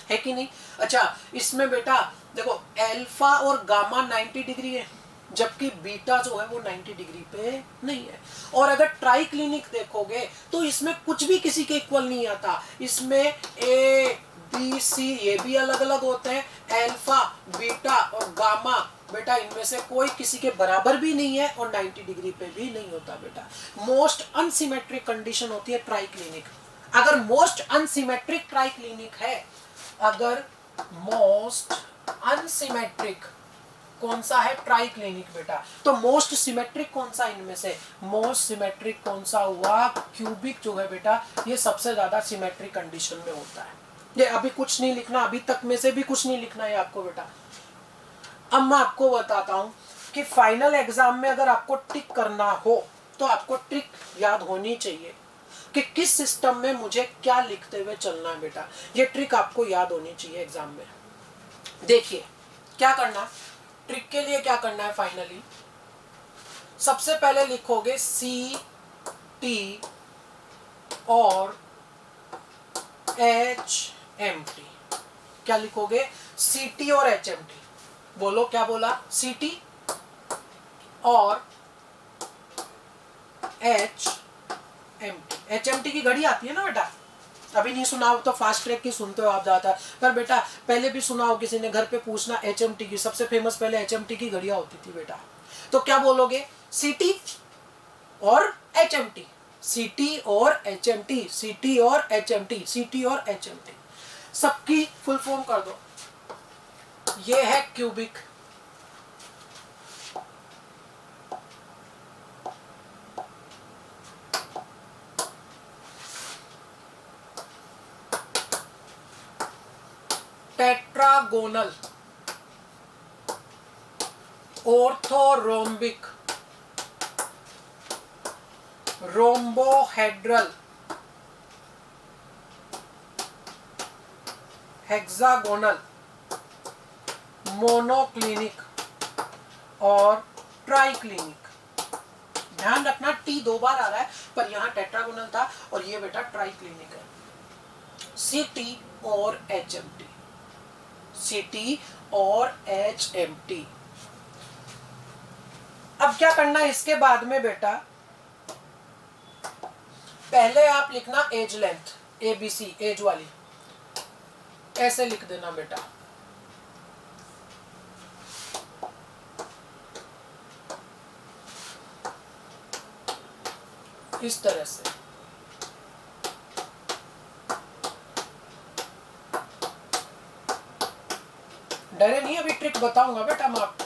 है कि नहीं? अच्छा इसमें बेटा देखो अल्फा और गामा 90 डिग्री है, जबकि बीटा जो है वो 90 डिग्री पे नहीं है। और अगर ट्राई क्लिनिक देखोगे तो इसमें कुछ भी किसी के इक्वल नहीं आता। इसमें ए बी सी ये भी अलग अलग होते हैं, अल्फा बीटा और गामा बेटा इनमें से कोई किसी के बराबर भी नहीं है और 90 डिग्री पे भी नहीं होता बेटा। मोस्ट अनसिमेट्रिक कंडीशन होती है ट्राई क्लिनिक। अगर मोस्ट अनसिमेट्रिक ट्राई क्लिनिक है, अगर मोस्ट अनसिमेट्रिक कौन सा है? ट्राई क्लिनिक बेटा। तो मोस्ट सिमेट्रिक कौन सा इनमें से? मोस्ट सिमेट्रिक कौन सा हुआ? क्यूबिक जो है बेटा, ये सबसे ज्यादा सिमेट्रिक कंडीशन में होता है। ये अभी कुछ नहीं लिखना, अभी तक में से भी कुछ नहीं लिखना है आपको बेटा। अब मैं आपको बताता हूं कि फाइनल एग्जाम में अगर आपको टिक करना हो तो आपको ट्रिक याद होनी चाहिए कि किस सिस्टम में मुझे क्या लिखते हुए चलना है बेटा। ये ट्रिक आपको याद होनी चाहिए एग्जाम में। देखिए क्या करना, ट्रिक के लिए क्या करना है फाइनली, सबसे पहले लिखोगे सी टी और एच एम टी। क्या लिखोगे? सी टी और एच एम टी। बोलो क्या बोला? सी टी और H M T. H M T की घड़ी आती है ना बेटा, अभी नहीं सुना हो तो फास्ट ट्रैक की सुनते हो आप ज्यादा, पर बेटा पहले भी सुना हो किसी ने, घर पे पूछना एचएमटी की, सबसे फेमस पहले एचएमटी की घड़ियां होती थी बेटा। तो क्या बोलोगे? सीटी और एचएमटी, सीटी और एचएमटी, सीटी और एचएमटी, सीटी और एचएमटी, सबकी फुल फॉर्म कर दो। ये है cubic, tetragonal, orthorhombic, rhombohedral, hexagonal, monoclinic और ट्राइक्लिनिक। ध्यान रखना टी 2 बार आ रहा है, पर यहां टेट्रागोनल था और ये बेटा ट्राइक्लिनिक है। सीटी और एचएमटी, सीटी और एचएमटी। अब क्या करना है इसके बाद में बेटा, पहले आप लिखना एज लेंथ, एबीसी एज वाली, ऐसे लिख देना बेटा। इस तरह से डरे नहीं, अभी ट्रिक बताऊंगा बेटा मैं आपको।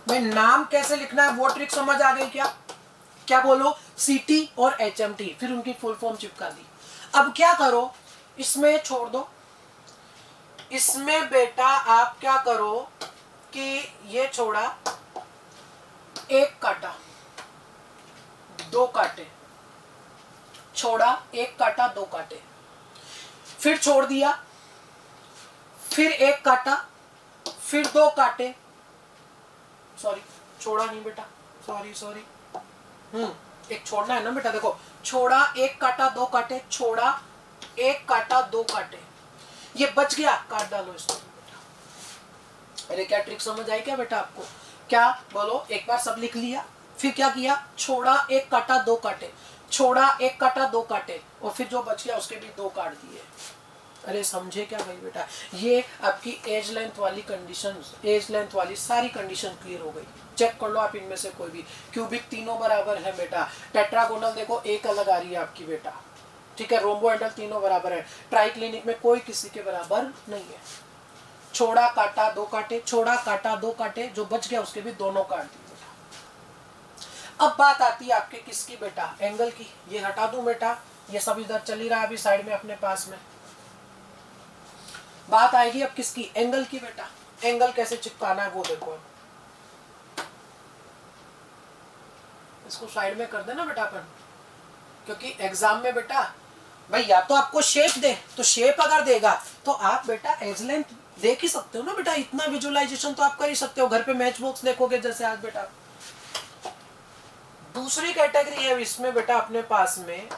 भाई नाम कैसे लिखना है वो ट्रिक समझ आ गई क्या? क्या बोलो? सीटी और एचएमटी, फिर उनकी फुल फॉर्म चिपका दी। अब क्या करो, इसमें छोड़ दो, इसमें बेटा आप क्या करो कि ये छोड़ा, एक काटा, दो काटे, छोड़ा, एक काटा, दो काटे, फिर छोड़ दिया, फिर एक काटा, फिर दो काटे, सॉरी छोड़ा नहीं बेटा, सॉरी एक छोड़ना है ना बेटा, देखो छोड़ा, एक काटा, दो काटे, छोड़ा, एक काटा, दो काटे, ये बच गया, काट डालो इसको बेटा। अरे क्या ट्रिक समझ आई क्या बेटा आपको? क्या बोलो, एक बार सब लिख लिया, फिर क्या किया, छोड़ा, एक काटा, दो काटे, छोड़ा, एक काटा, दो काटे, और फिर जो बच गया उसके भी दो काट दिए। अरे समझे क्या भाई बेटा? ये आपकी एज लेंथ वाली कंडीशन, एज लेंथ वाली सारी कंडीशन क्लियर हो गई। चेक कर लो आप इनमें से कोई भी। क्यूबिक तीनों बराबर है बेटा, टेट्रागोनल देखो एक अलग आ रही है आपकी बेटा, ठीक है, रोम्बोहेड्रल तीनों बराबर है, ट्राइक्लिनिक में कोई किसी के बराबर नहीं है। छोड़ा काटा दो काटे, छोड़ा काटा दो काटे, जो बच गया उसके भी दोनों काट दिए बेटा। अब बात आती है आपके किसकी बेटा, एंगल की। ये हटा दूं बेटा, ये सब इधर चल ही रहा है अभी साइड में अपने पास में। बात आएगी अब किसकी, एंगल की बेटा। एंगल कैसे चिपकाना है वो देखो, इसको साइड में कर देना बेटा अपन, क्योंकि एग्जाम में बेटा भाई या तो आपको शेप दे, तो शेप अगर देगा तो आप बेटा एज लेंथ देख ही सकते हो ना बेटा, इतना विजुअलाइजेशन तो आप कर ही सकते हो। घर पे मैच बॉक्स देखोगे जैसे आज बेटा। दूसरी कैटेगरी है इसमें बेटा अपने पास में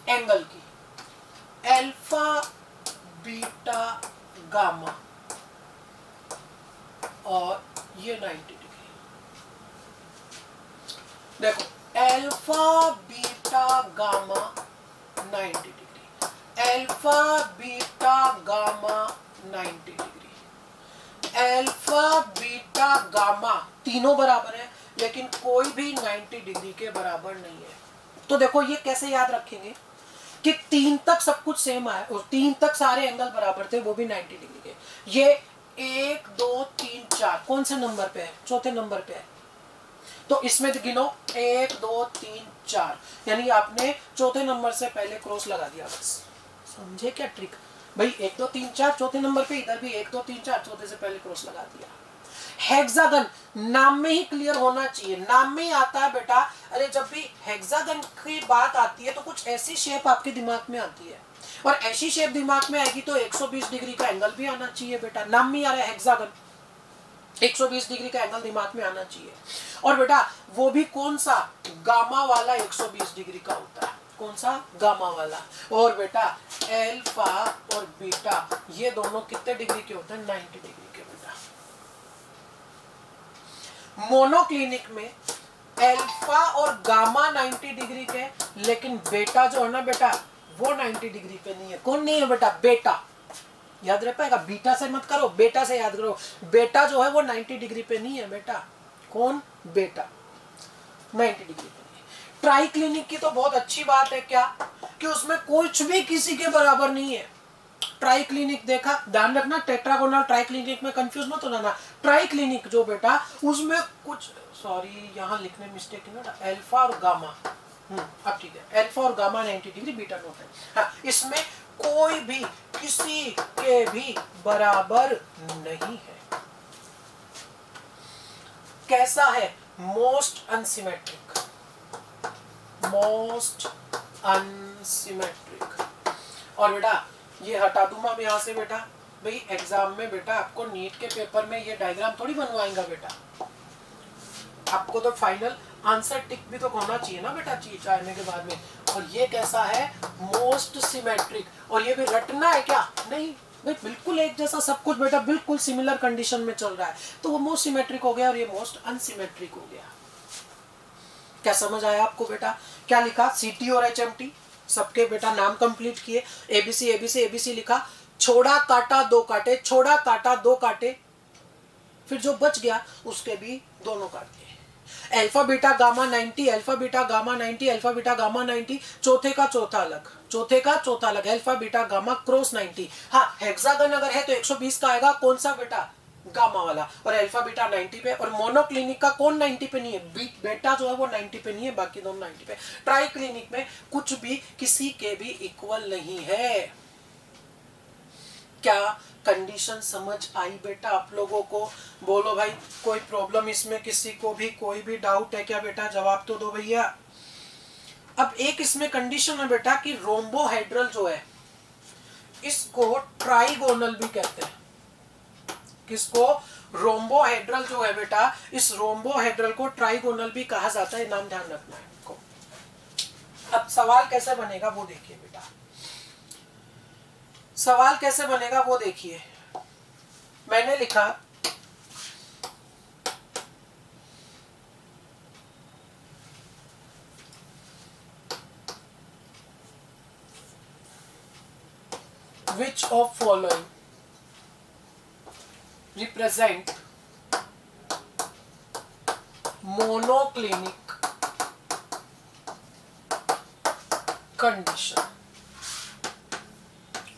एंगल की, अल्फा बीटा गामा, और ये 90 डिग्री। देखो alpha beta gamma 90 degree, alpha beta gamma 90 degree, alpha beta gamma तीनों बराबर है, लेकिन कोई भी 90 डिग्री के बराबर नहीं है। तो देखो ये कैसे याद रखेंगे कि 3 तक सब कुछ सेम आया, और 3 तक सारे एंगल बराबर थे, वो भी 90 डिग्री के। ये 1 2 3 4 कौन से नंबर पे है, चौथे नंबर पे है, तो इसमें गिनो 1 2 3 4, यानी आपने चौथे नंबर से पहले क्रॉस लगा दिया बस। समझे क्या ट्रिक भाई, 1 2 3 4 चौथे नंबर पे, इधर भी 1 2 3 4 चौथे से पहले क्रॉस लगा दिया। हेक्सागन नाम में ही क्लियर होना चाहिए, नाम में ही आता है बेटा। अरे जब भी हेक्सागन की बात आती है तो कुछ ऐसी शेप आपके दिमाग में आती है, और ऐसी शेप दिमाग में आएगी तो 120 डिग्री का एंगल भी आना चाहिए बेटा। नाम में आ रहा है हेक्सागन, 120 डिग्री का एंगल दिमाग में आना चाहिए। और बेटा वो भी कौन सा, गामा वाला 120 डिग्री का होता है, कौन सा, गामा वाला। और बेटा अल्फा और बीटा ये दोनों कितने डिग्री के होते हैं, 90 डिग्री के बेटा। मोनोक्लिनिक में अल्फा और गामा 90 डिग्री के, लेकिन बेटा जो है ना बेटा वो 90 डिग्री पे नहीं है। कौन नहीं है बेटा, बेटा। याद रह पाएगा, बीटा से मत करो, बेटा से याद करो। बेटा जो है वो 90 डिग्री पे नहीं है बेटा। कौन, बेटा 90 डिग्री पे नहीं है। ट्राइक्लिनिक की तो बहुत अच्छी बात है क्या, कि उसमें कुछ भी किसी के बराबर नहीं है। ट्राइक्लिनिक देखा, ध्यान रखना, टेट्रागोनल ट्राइक्लिनिक में कंफ्यूज मत होना। ट्राइक्लिनिक जो बेटा उसमें कुछ, सॉरी यहाँ लिखने मिस्टेक है ना, अल्फा और गामा, अब ठीक है, अल्फा और गामा 90 डिग्री, बीटा नॉट है। हाँ, इसमें कोई भी किसी के भी बराबर नहीं है। कैसा है, मोस्ट अनसिमेट्रिक, मोस्ट अनसिमेट्रिक। और बेटा ये हटा दूंगा मैं यहाँ से बेटा, भाई एग्जाम में बेटा आपको नीट के पेपर में ये डायग्राम थोड़ी बनवाएंगा बेटा, आपको तो फाइनल आंसर टिक भी तो होना चाहिए ना बेटा, चीज आने के बाद में। और ये कैसा है, मोस्ट सिमेट्रिक। और ये भी रटना है क्या, नहीं भाई, बिल्कुल एक जैसा सब कुछ बेटा, बिल्कुल सिमिलर कंडीशन में चल रहा है, तो वो मोस्ट सिमेट्रिक हो गया और ये मोस्ट अनसिमेट्रिक हो गया। क्या समझ आया आपको बेटा? क्या लिखा, सीटी और एचएमटी सबके बेटा नाम कंप्लीट किए, एबीसी एबीसी एबीसी लिखा, छोड़ा काटा दो काटे, छोड़ा काटा दो काटे, फिर जो बच गया उसके भी दोनों काट दिए। Alpha beta gamma 90, alpha beta gamma 90, alpha beta gamma 90, चौथे का चौथा अलग, चौथे का चौथा अलग, अल्फा बीटा गामा क्रॉस 90। हाँ, हेक्सागन अगर है तो 120 का आएगा, कौन सा बेटा, गामा वाला, और अल्फा बीटा 90 पे। और मोनोक्लिनिक का कौन 90 पे नहीं है, बेटा जो है वो 90 पे नहीं है, बाकी दोनों 90 पे। ट्राइक्लिनिक में कुछ भी किसी के भी इक्वल नहीं है। क्या कंडीशन समझ आई बेटा आप लोगों को? बोलो भाई, कोई प्रॉब्लम इसमें, किसी को भी कोई भी डाउट है क्या बेटा? जवाब तो दो भैया। अब एक इसमें कंडीशन है बेटा कि रोम्बोहेड्रल जो है, इसको ट्राइगोनल भी कहते हैं। किसको? रोम्बोहेड्रल जो है बेटा, इस रोम्बोहेड्रल को ट्राइगोनल भी कहा जाता है, नाम ध्यान रखना है इनको। अब सवाल कैसे बनेगा वो देखिए बेटा, सवाल कैसे बनेगा वो देखिए। मैंने लिखा which of following represent monoclinic condition?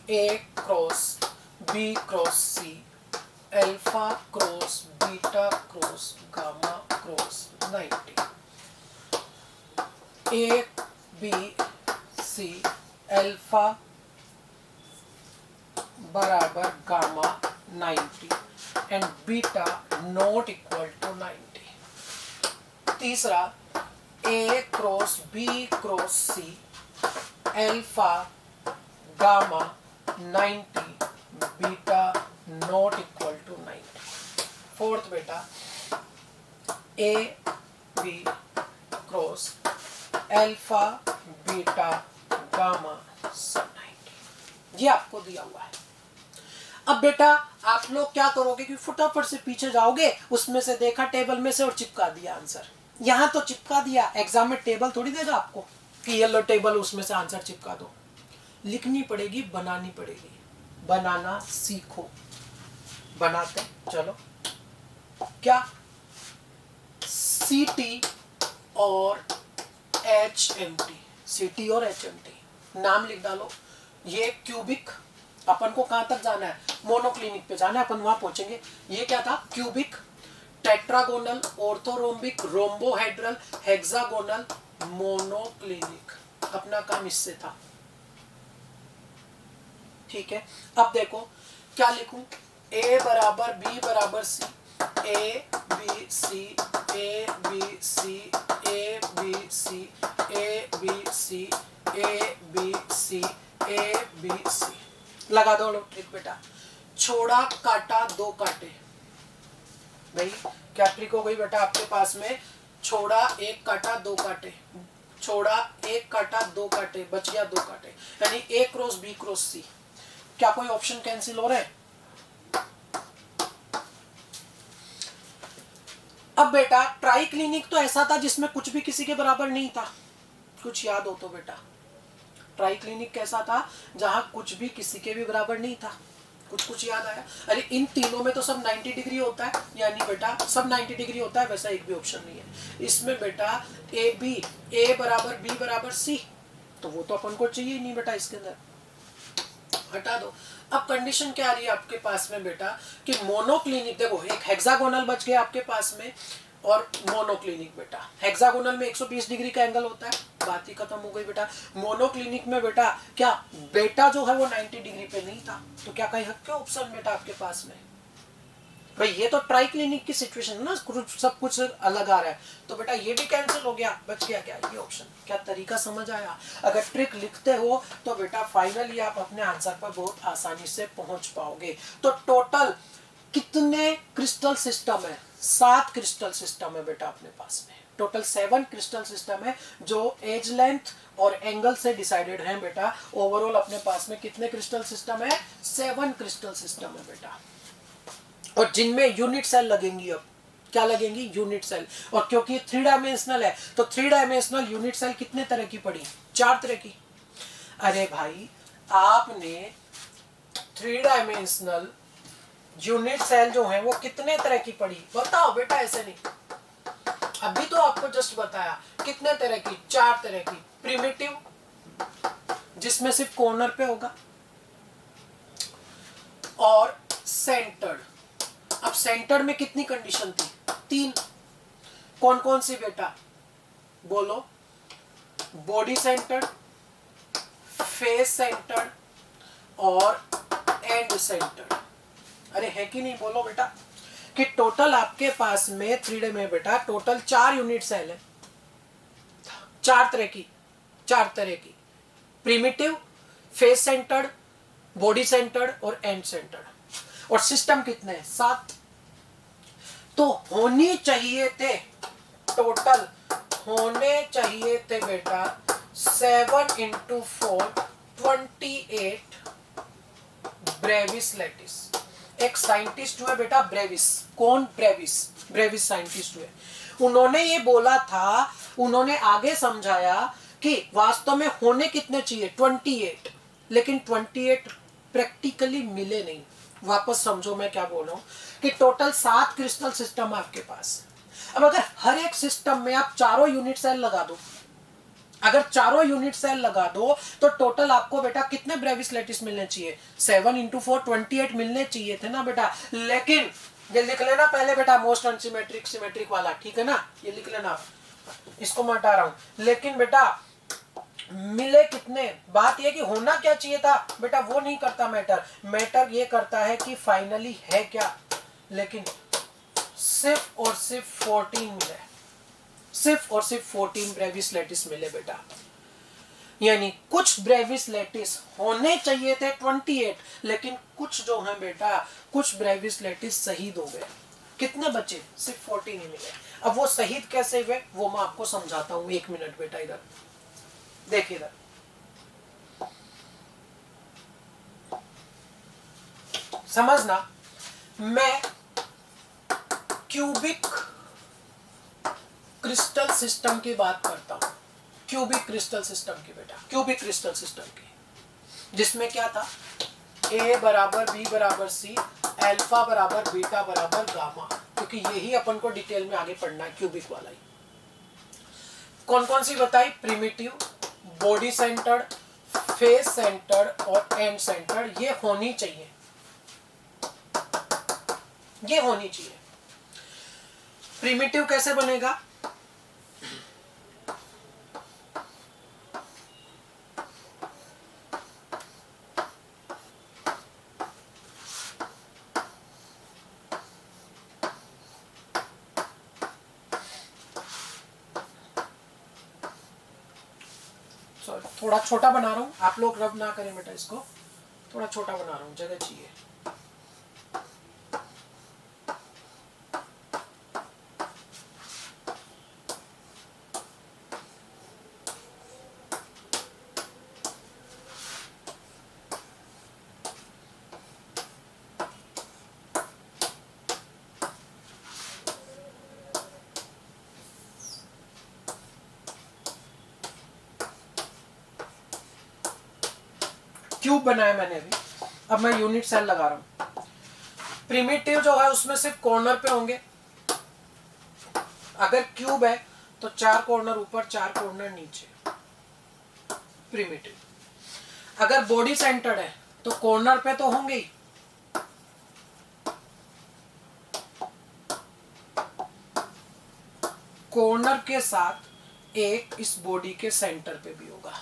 A cross B cross C, alpha cross beta cross gamma cross 90. A B C alpha बराबर gamma 90 and beta not equal to 90। तीसरा A cross B cross C alpha gamma 90 beta not equal to 90। Fourth बेटा A B cross alpha beta gamma 90, ये आपको दिया हुआ है। अब बेटा आप लोग क्या करोगे कि फटाफट से पीछे जाओगे, उसमें से देखा टेबल में से और चिपका दिया आंसर। यहां तो चिपका दिया, एग्जाम में टेबल थोड़ी देगा आपको कि ये लो टेबल, उसमें से आंसर चिपका दो। लिखनी पड़ेगी, बनानी पड़ेगी। बनाना सीखो। बनाते चलो। क्या? सीटी और HMT, सीटी और HMT नाम लिख डालो। ये क्यूबिक, अपन को कहां तक जाना है? मोनोक्लिनिक पे जाना है, अपन वहां पहुंचेंगे। ये क्या था? Cubic, tetragonal, orthorhombic, rhombohedral, hexagonal, monoclinic. अपना काम इससे था, ठीक है। अब देखो क्या लिखूं? ए बराबर बी बराबर C, A B C, A B C, A B C, A B C, A B C, A B C. लगा दो ट्रिक बेटा। छोड़ा काटा दो काटे। भाई क्या ट्रिक हो गई बेटा आपके पास में? छोड़ा एक काटा दो काटे, छोड़ा एक काटा दो काटे, बच गया दो काटे, यानी ए क्रॉस बी क्रॉस सी। क्या कोई ऑप्शन कैंसिल हो रहे हैं? अब बेटा ट्राई क्लिनिक तो ऐसा था जिसमें कुछ भी किसी के बराबर नहीं था। कुछ याद हो तो बेटा, ट्राई क्लिनिक कैसा था? जहां कुछ भी किसी के भी बराबर नहीं था। कुछ याद आया? अरे इन तीनों में तो सब 90 डिग्री होता है, यानी बेटा सब 90 डिग्री होता है, वैसा एक भी ऑप्शन नहीं है इसमें बेटा। ए बराबर बी बराबर सी, तो वो तो अपन को चाहिए नहीं बेटा, इसके अंदर हटा दो। अब कंडीशन क्या आ रही है आपके पास में बेटा कि मोनोक्लिनिक। देखो एक हेक्सागोनल बच गया आपके पास में और मोनोक्लिनिक बेटा। हेक्सागोनल में 120 डिग्री का एंगल होता है, बात ही खत्म हो गई बेटा। मोनोक्लिनिक में बेटा क्या बेटा जो है वो 90 डिग्री पे नहीं था, तो क्या कहीं हक के ऑप्शन बेटा आपके पास में? भाई ये तो ट्राई क्लिनिक की सिचुएशन है ना, सब कुछ अलग आ रहा है, तो बेटा ये भी कैंसिल हो गया, बच गया क्या? ये ऑप्शन। क्या तरीका समझ आया? अगर ट्रिक लिखते हो तो बेटा फाइनली आप अपने आंसर पर बहुत आसानी से पहुंच पाओगे। तो टोटल कितने क्रिस्टल सिस्टम है? 7 क्रिस्टल सिस्टम है बेटा अपने पास में। टोटल 7 क्रिस्टल सिस्टम है जो एज लेंथ और एंगल से डिसाइडेड है बेटा। ओवरऑल अपने पास में कितने क्रिस्टल सिस्टम है? 7 क्रिस्टल सिस्टम है बेटा, और जिनमें यूनिट सेल लगेंगी। अब क्या लगेंगी? Unit cell. और क्योंकि 3 डायमेंशनल है तो 3 डायमेंशनल यूनिट सेल कितने तरह की पड़ी? 4 तरह की। अरे भाई आपने 3 डायमेंशनल यूनिट सेल जो है वो कितने तरह की पड़ी? बताओ बेटा, ऐसे नहीं। अभी तो आपको जस्ट बताया कितने तरह की? 4 तरह की। प्रिमिटिव जिसमें सिर्फ कॉर्नर पे होगा, और सेंटर्ड। अब सेंटर में कितनी कंडीशन थी? 3। कौन कौन सी बेटा? बोलो। बॉडी सेंटर्ड, फेस सेंटर्ड और एंड सेंटर्ड। अरे है कि नहीं? बोलो बेटा। कि टोटल आपके पास में 3D में बेटा टोटल 4 यूनिट सेल है, 4 तरह की। Primitive, face centred, body centred और एंड सेंटर्ड। और सिस्टम कितने हैं? 7। तो होनी चाहिए थे टोटल, होने चाहिए थे बेटा 7 इंटू 4 28 ब्रेविस लेटिस। एक साइंटिस्ट हुए बेटा ब्रेविस। कौन? ब्रेविस। ब्रेविस साइंटिस्ट हुए। उन्होंने ये बोला था, उन्होंने आगे समझाया कि वास्तव में होने कितने चाहिए? 28, लेकिन 28 प्रैक्टिकली मिले नहीं। वापस समझो मैं क्या बोल रहा हूं कि टोटल 7 क्रिस्टल सिस्टम है आपके पास। अब अगर हर एक सिस्टम में आप चारों यूनिट सेल लगा दो, अगर चारों यूनिट सेल लगा दो तो टोटल आपको बेटा कितने ब्रेविस लेटिस मिलने चाहिए? 7 इंटू 4 28 मिलने चाहिए थे ना बेटा। लेकिन ये लिख लेना पहले बेटा, मोस्ट अनसिमेट्रिक सिमेट्रिक वाला, ठीक है ना, ये लिख लेना, इसको मैं हटा रहा हूं। लेकिन बेटा मिले कितने? बात ये कि होना क्या चाहिए था बेटा, वो नहीं करता मैटर। मैटर ये करता है कि फाइनली है क्या। लेकिन सिर्फ और सिर्फ 14 मिले, सिर्फ और सिर्फ 14 ब्रेविस लेटिस मिले बेटा। यानी कुछ ब्रेविस लेटिस होने चाहिए थे 28, लेकिन कुछ जो है बेटा, कुछ ब्रेविस लेटिस शहीद हो गए। कितने बचे? सिर्फ 14 ही मिले। अब वो शहीद कैसे हुए वो मैं आपको समझाता हूं। 1 मिनट बेटा, इधर देखिए, इधर समझना। मैं क्यूबिक क्रिस्टल सिस्टम की बात करता हूं, क्यूबिक क्रिस्टल सिस्टम की बेटा, क्यूबिक क्रिस्टल सिस्टम की, जिसमें क्या था? A बराबर B बराबर C, अल्फा बराबर बीटा बराबर गामा, क्योंकि यही अपन को डिटेल में आगे पढ़ना है, क्यूबिक वाला ही। कौन कौन सी बताई? Primitive, body centred, face centred और एंड सेंटर्ड। ये होनी चाहिए, ये होनी चाहिए। प्रिमिटिव कैसे बनेगा? थोड़ा छोटा बना रहा हूं, आप लोग रब ना करें बेटा, इसको थोड़ा छोटा बना रहा हूं, जगह चाहिए। क्यूब बनाया मैंने अभी, अब मैं यूनिट सेल लगा रहा हूं। प्रिमिटिव जो है उसमें सिर्फ कॉर्नर पे होंगे। अगर क्यूब है तो 4 कॉर्नर ऊपर, 4 कॉर्नर नीचे, प्रिमिटिव। अगर बॉडी सेंटर्ड है तो कॉर्नर पे तो होंगे ही, कॉर्नर के साथ एक इस बॉडी के सेंटर पे भी होगा।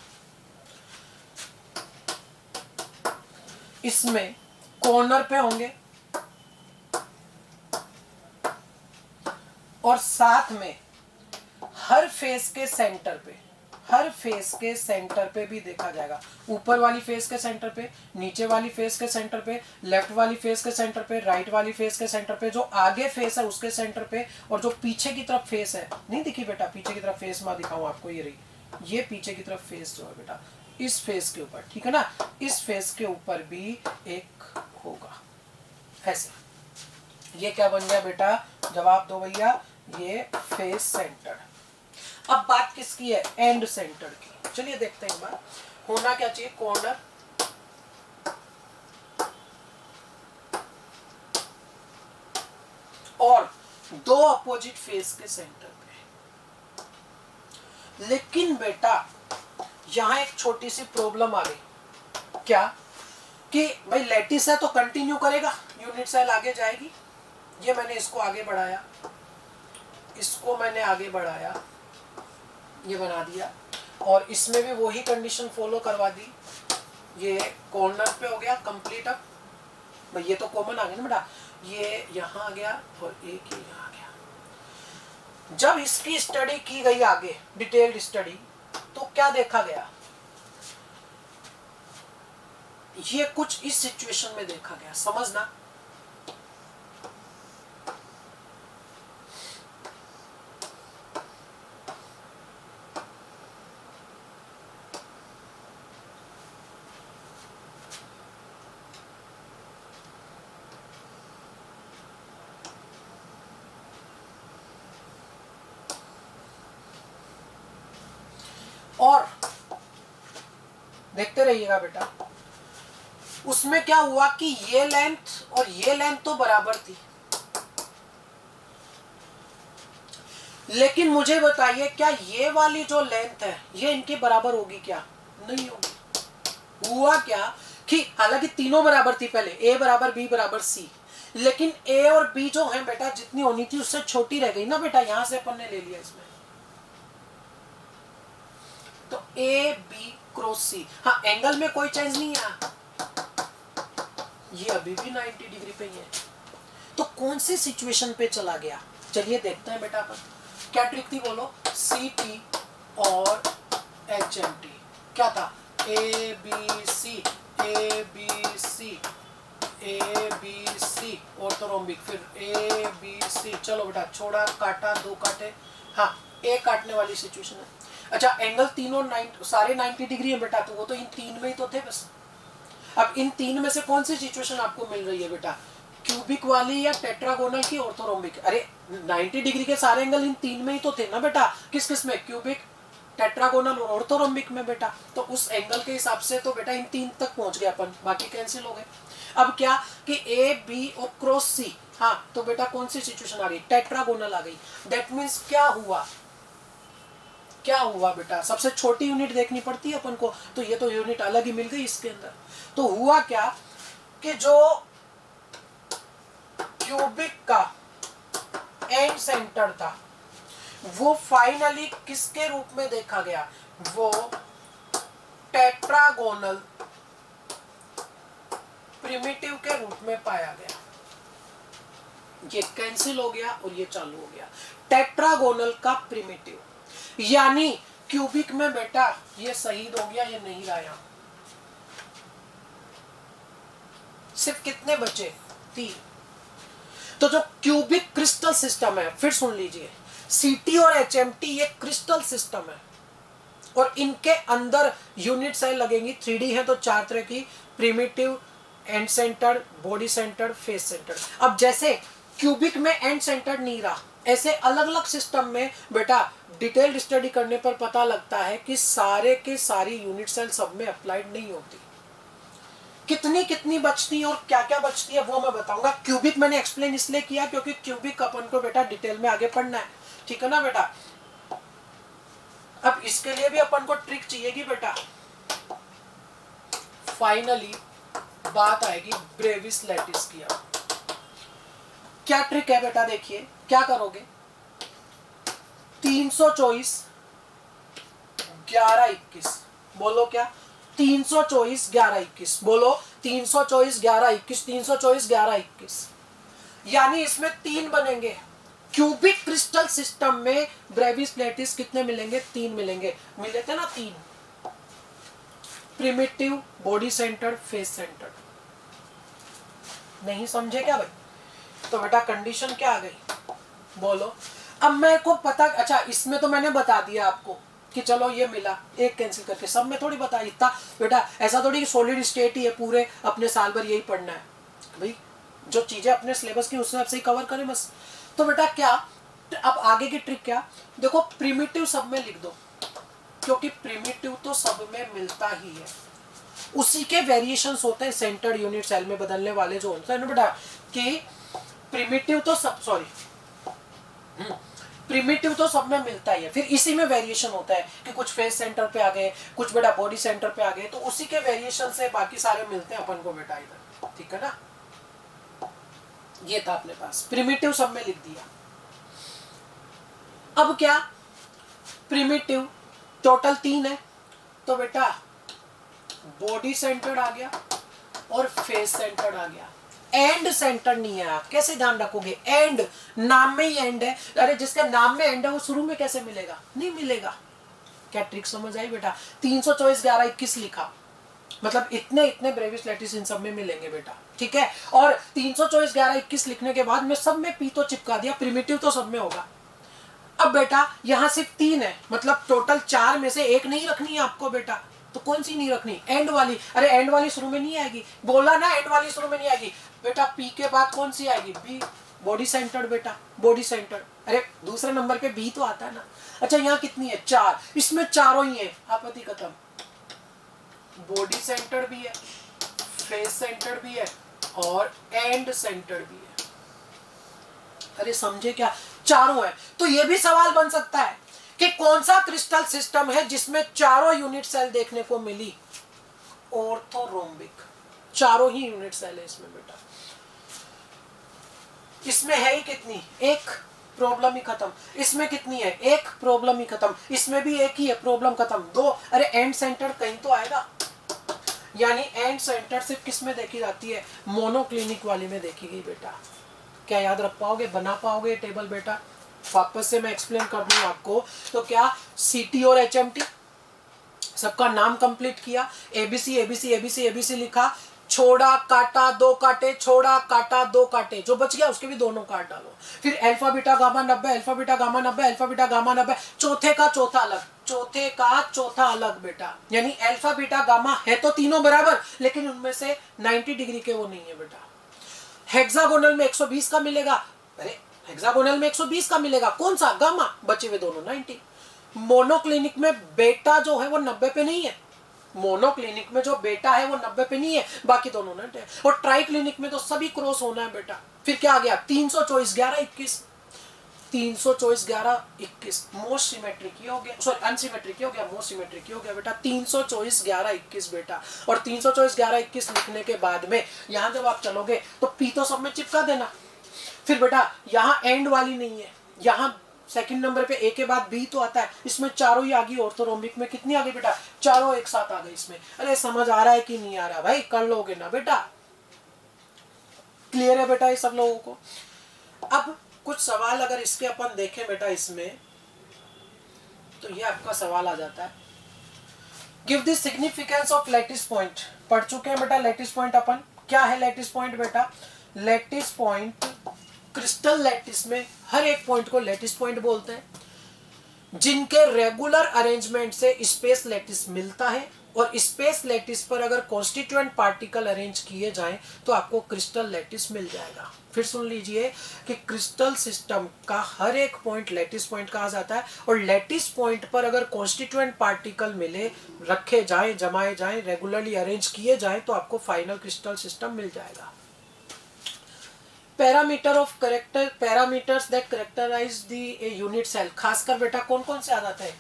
इसमें कॉर्नर पे होंगे और साथ में हर फेस के सेंटर पे, हर फेस के सेंटर पे भी देखा जाएगा। ऊपर वाली फेस के सेंटर पे, नीचे वाली फेस के सेंटर पे, लेफ्ट वाली फेस के सेंटर पे, राइट वाली फेस के सेंटर पे, जो आगे फेस है उसके सेंटर पे, और जो पीछे की तरफ फेस है, नहीं दिखी बेटा, पीछे की तरफ फेस मैं दिखाऊं आपको, ये रही, ये पीछे की तरफ फेस जो है बेटा, इस फेस के ऊपर, ठीक है ना, इस फेस के ऊपर भी एक होगा ऐसे। ये क्या बन गया बेटा? जवाब दो भैया, ये फेस सेंटर। अब बात किसकी है? एंड सेंटर की। चलिए देखते हैं एक बार, होना क्या चाहिए? कॉर्नर और 2 अपोजिट फेस के सेंटर पे। लेकिन बेटा यहां एक छोटी सी प्रॉब्लम आ गई। क्या? कि भाई लैटिस है तो कंटिन्यू करेगा, यूनिट सेल आगे जाएगी। ये मैंने इसको आगे बढ़ाया, इसको मैंने आगे बढ़ाया, ये बना दिया, और इसमें भी वही कंडीशन फॉलो करवा दी। ये कॉर्नर पे हो गया कंप्लीट। अब भाई ये तो कॉमन आ गया ना बेटा, ये यहाँ आ गया और एक ये यहाँ आ गया। जब इसकी स्टडी की गई आगे, डिटेल्ड स्टडी, तो क्या देखा गया? ये कुछ इस सिचुएशन में देखा गया, समझना। और देखते रहिएगा बेटा, उसमें क्या हुआ कि ये लेंथ और ये लेंथ तो बराबर थी, लेकिन मुझे बताइए क्या ये वाली जो लेंथ है ये इनके बराबर होगी क्या? नहीं होगी। हुआ क्या कि हालांकि तीनों बराबर थी पहले, ए बराबर बी बराबर सी, लेकिन ए और बी जो है बेटा जितनी होनी थी उससे छोटी रह गई ना बेटा, यहां से अपन ने ले लिया इसमें, तो ए बी क्रॉस सी। हाँ, एंगल में कोई चेंज नहीं है, ये अभी भी 90 डिग्री पे ही है। तो कौन सी सिचुएशन पे चला गया, चलिए देखते हैं बेटा अपन। क्या ट्रिक थी बोलो? सी टी और एच एम टी क्या था? A B C, A B C, A B C orthorhombic, फिर ए बी सी। चलो बेटा, छोड़ा काटा, दो काटे, हाँ ए काटने वाली सिचुएशन है। अच्छा, एंगल तीनों सारे 90 डिग्री है बेटा, तो वो तो इन तीन में ही तो थे बस। अब इन तीन में से कौन सी सिचुएशन आपको मिल रही है बेटा? क्यूबिक वाली या टेट्रागोनल की ऑर्थोरोम्बिक? अरे 90 डिग्री के सारे एंगल इन तीन में ही तो थे ना बेटा। किस किस में? क्यूबिक, टेट्रागोनल और ऑर्थोरोम्बिक में बेटा। तो उस एंगल के हिसाब से तो बेटा इन तीन तक पहुंच गए अपन, बाकी कैंसिल हो गए। अब क्या कि ए बी और क्रॉस सी, हाँ तो बेटा कौन सी सिचुएशन आ गई? टेट्रागोनल आ गई। दैट मीन्स क्या हुआ, क्या हुआ बेटा? सबसे छोटी यूनिट देखनी पड़ती है अपन को, तो ये तो यूनिट अलग ही मिल गई इसके अंदर। तो हुआ क्या कि जो क्यूबिक का एंड सेंटर था वो फाइनली किसके रूप में देखा गया? वो टेट्रागोनल प्रिमिटिव के रूप में पाया गया। ये कैंसिल हो गया और ये चालू हो गया। टेट्रागोनल का प्रिमिटिव, यानी क्यूबिक में बेटा ये शहीद हो गया, ये नहीं रहा यहां। सिर्फ कितने बचे? 3। तो जो क्यूबिक क्रिस्टल सिस्टम है, फिर सुन लीजिए, सीटी और एचएमटी ये क्रिस्टल सिस्टम है और इनके अंदर यूनिट सेल लगेंगी। 3D है तो 4 तरह की, primitive, and centred, body centred, face centred. अब जैसे क्यूबिक में एंड सेंटर्ड नहीं रहा, ऐसे अलग अलग सिस्टम में बेटा डिटेल्ड स्टडी करने पर पता लगता है कि सारे के सारी यूनिट सेल सब में अप्लाइड नहीं होती। कितनी कितनी बचती है और क्या क्या बचती है वो मैं बताऊंगा। क्यूबिक मैंने एक्सप्लेन इसलिए किया क्योंकि क्यूबिक अपन को बेटा डिटेल में आगे पढ़ना है, ठीक है ना बेटा। अब इसके लिए भी अपन को ट्रिक चाहिएगी बेटा। फाइनली बात आएगी ब्रेविस लैटिस की। क्या ट्रिक है बेटा? देखिए क्या करोगे, 324 11 21 बोलो। क्या? 324 11 21 बोलो। 324 11 21 324 11 21, यानी इसमें 3 बनेंगे। क्यूबिक क्रिस्टल सिस्टम में ब्रेविस लैटिस कितने मिलेंगे? 3 मिलेंगे। मिले थे ना 3, primitive, body centred, face centred. नहीं समझे क्या भाई? तो बेटा कंडीशन क्या आ गई बोलो। अब मेरे को पता, अच्छा इसमें तो मैंने बता दिया आपको कि चलो ये मिला, एक कैंसिल करके। सब में थोड़ी बता इतना बेटा, ऐसा थोड़ी कि सॉलिड स्टेट ही है पूरे अपने साल भर यही पढ़ना है भाई। जो चीजें अपने सिलेबस की उस हिसाब से ही कवर करें बस। तो बेटा क्या, अब आगे की ट्रिक क्या? देखो प्रिमिटिव सब में लिख दो, क्योंकि प्रिमिटिव तो सब में मिलता ही है, उसी के वेरिएशंस होते हैं सेंटर्ड यूनिट सेल में बदलने वाले जो होते हैं ना बेटा। कि प्रिमिटिव तो सब, सॉरी प्रिमिटिव तो सब में मिलता ही है, फिर इसी में वेरिएशन होता है कि कुछ फेस सेंटर पे आ गए, कुछ बेटा बॉडी सेंटर पे आ गए, तो उसी के वेरिएशन से बाकी सारे मिलते हैं अपन को बेटा इधर, ठीक है ना। ये था अपने पास, प्रिमिटिव सब में लिख दिया। अब क्या, प्रिमिटिव टोटल 3 है, तो बेटा बॉडी सेंटर्ड आ गया और फेस सेंटर्ड आ गया। एंड सेंटर नहीं है, आप कैसे ध्यान रखोगे? एंड, नाम में ही एंड है। अरे जिसके नाम में एंड है वो शुरू में कैसे मिलेगा? नहीं मिलेगा। क्या ट्रिक समझ आई बेटा? 324 11 21 लिखा, मतलब इतने इतने ब्रेविस लैटिस इन सब में मिलेंगे बेटा, ठीक है। और 324 11 21 लिखने के बाद में सब में पी तो चिपका दिया, प्रिमिटिव तो सब में होगा। अब बेटा यहाँ सिर्फ 3 है, मतलब टोटल 4 में से एक नहीं रखनी है आपको बेटा। तो कौन सी नहीं रखनी? एंड वाली। अरे एंड वाली शुरू में नहीं आएगी, बोला ना एंड वाली शुरू में नहीं आएगी बेटा। पी के बाद कौन सी आएगी? बी, बॉडी सेंटर्ड बेटा, बॉडी सेंटर्ड। अरे दूसरे नंबर पे बी तो आता है ना। अच्छा यहाँ कितनी है? 4, इसमें चारों ही है, आपत्ति खत्म। बॉडी सेंटर्ड भी है, फेस सेंटर्ड भी है और एंड सेंटर्ड भी है। अरे समझे क्या? चारों है। तो ये भी सवाल बन सकता है कि कौन सा क्रिस्टल सिस्टम है जिसमें चारों यूनिट सेल देखने को मिली? ऑर्थोरोम्बिक। चारों ही यूनिट सेल है इसमें बेटा। इसमें है ही कितनी? एक, प्रॉब्लम ही खत्म। इसमें कितनी है? एक, प्रॉब्लम ही खत्म। इसमें भी एक ही है, प्रॉब्लम खत्म। 2, अरे एंड सेंटर कहीं तो आएगा। यानी एंड सेंटर सिर्फ किस में देखी जाती है? मोनोक्लिनिक वाली में देखी गई बेटा। क्या याद रख पाओगे? बना पाओगे टेबल बेटा? वापस से मैं एक्सप्लेन कर दूं आपको। तो क्या सीटी और एचएमटी सबका नाम कंप्लीट किया, एबीसी एबीसी एबीसी एबीसी लिखा, छोड़ा काटा 2 काटे, छोड़ा काटा 2 काटे, जो बच गया उसके भी दोनों काट डालो। फिर alpha beta gamma 90, alpha beta gamma 90, alpha beta gamma 90, चौथे का चौथा अलग, चौथे का चौथा अलग बेटा। यानी अल्फा बीटा गामा है तो तीनों बराबर, लेकिन उनमें से 90 डिग्री के वो नहीं है बेटा। हेक्सागोनल में 120 का मिलेगा। अरे हेक्सागोनल में 120 का मिलेगा, कौन सा? गामा। बचे हुए दोनों 90। मोनोक्लिनिक में बेटा जो है वो 90 पे नहीं है। मोनोक्लिनिक में जो बेटा है वो 90 पे नहीं है, बाकी दोनों 90 है। और ट्राई क्लिनिक में तो सभी क्रॉस होना है बेटा। फिर क्या आ गया? 324 11 21, 324 11 21 मोस्ट सिमेट्रिक ही हो गया, सॉरी अनसिमेट्रिक ही हो गया, मोस्ट सिमेट्रिक ही हो गया बेटा। 324 11 21 बेटा। और 324 11 21 लिखने के बाद में यहाँ जब आप चलोगे तो पी तो सब में चिपका देना। फिर बेटा यहाँ एंड वाली नहीं है, यहाँ सेकंड नंबर पे ए के बाद बी तो आता है, इसमें चारों ही आ गई। ऑर्थोरोम्बिक में कितनी आ गई बेटा? चारों एक साथ आ गई इसमें। अरे समझ आ रहा है कि नहीं आ रहा भाई? कर लोगे ना बेटा? क्लियर है बेटा ये सब लोगों को? अब कुछ सवाल अगर इसके अपन देखें बेटा इसमें, तो ये आपका सवाल आ जाता है, give the significance of lattice point. पढ़ चुके हैं बेटा लैटिस पॉइंट अपन। क्या है लैटिस पॉइंट बेटा? लैटिस पॉइंट, क्रिस्टल लैटिस में हर एक पॉइंट को लैटिस पॉइंट बोलते हैं, जिनके रेगुलर अरेंजमेंट से स्पेस लैटिस मिलता है। और स्पेस लैटिस पर अगर कॉन्स्टिट्यूएंट पार्टिकल अरेंज किए जाएं तो आपको क्रिस्टल लैटिस मिल जाएगा। फिर सुन लीजिए कि क्रिस्टल सिस्टम का हर एक पॉइंट लैटिस पॉइंट कहा जाता है। और लैटिस पॉइंट पर अगर कॉन्स्टिट्यूएंट पार्टिकल मिले, रखे जाएं, जमाए जाएं, रेगुलरली अरेंज किए जाएं तो आपको फाइनल क्रिस्टल सिस्टम मिल जाएगा। Parameter of character, parameters that characterize the unit cell. खासकर बेटा कौन कौन से आ जाते हैं?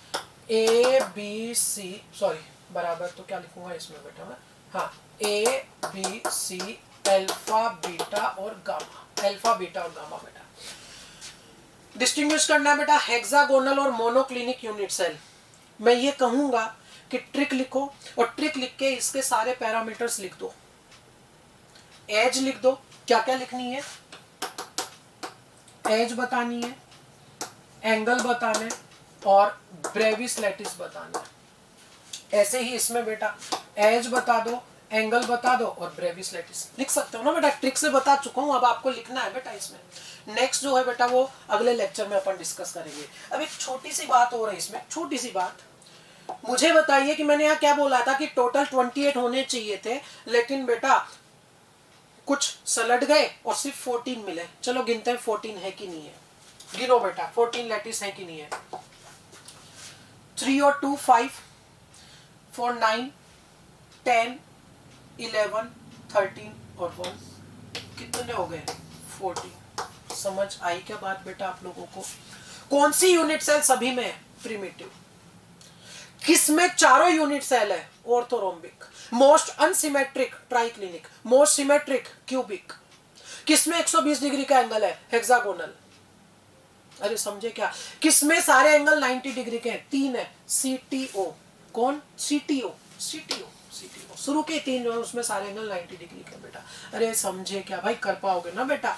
ए बी सी, सॉरी बराबर तो क्या लिखूंगा इसमें बेटा मैं, हाँ A B C, alpha beta और गामा, अल्फा बीटा और गामा बेटा। डिस्टिंग्विश करना है बेटा हेक्सागोनल और मोनोक्लिनिक यूनिट सेल। मैं ये कहूंगा कि ट्रिक लिखो और ट्रिक लिख के इसके सारे पैरामीटर्स लिख दो। एज लिख दो, क्या क्या लिखनी है? एज बतानी है, एंगल बताने और ब्रेविस लैटिस बताना है। ऐसे ही इसमें बेटा एज बता दो, एंगल बता दो और ब्रेविस लैटिस लिख सकते हो ना बेटा। ट्रिक से बता चुका हूं, अब आपको लिखना है बेटा इसमें। नेक्स्ट जो है बेटा वो अगले लेक्चर में अपन डिस्कस करेंगे। अब एक छोटी सी बात हो रही है इसमें, छोटी सी बात। मुझे बताइए कि मैंने यहाँ क्या बोला था कि टोटल 28 होने चाहिए थे, लेकिन बेटा कुछ सलट गए और सिर्फ 14 मिले। चलो गिनते हैं 14 है कि नहीं है। गिनो बेटा 14 लैटिस है कि नहीं है। 3 और 2 5, 4 9, 10 11 13 और 1 कितने हो गए? 14। समझ आई क्या बात बेटा आप लोगों को? कौन सी यूनिट सेल सभी में है? प्रिमिटिव। किसमें चारों यूनिट सेल है? Orthorhombic. Most unsymmetric triclinic, most symmetric cubic. किसमें 120 डिग्री का एंगल है? हेक्सागोनल। अरे समझे क्या? किसमें सारे एंगल 90 डिग्री के हैं? 3 है, सीटीओ। कौन? CTO, CTO, CTO. शुरू के 3 जो है उसमें सारे एंगल 90 डिग्री के बेटा। अरे समझे क्या भाई? कर पाओगे ना बेटा?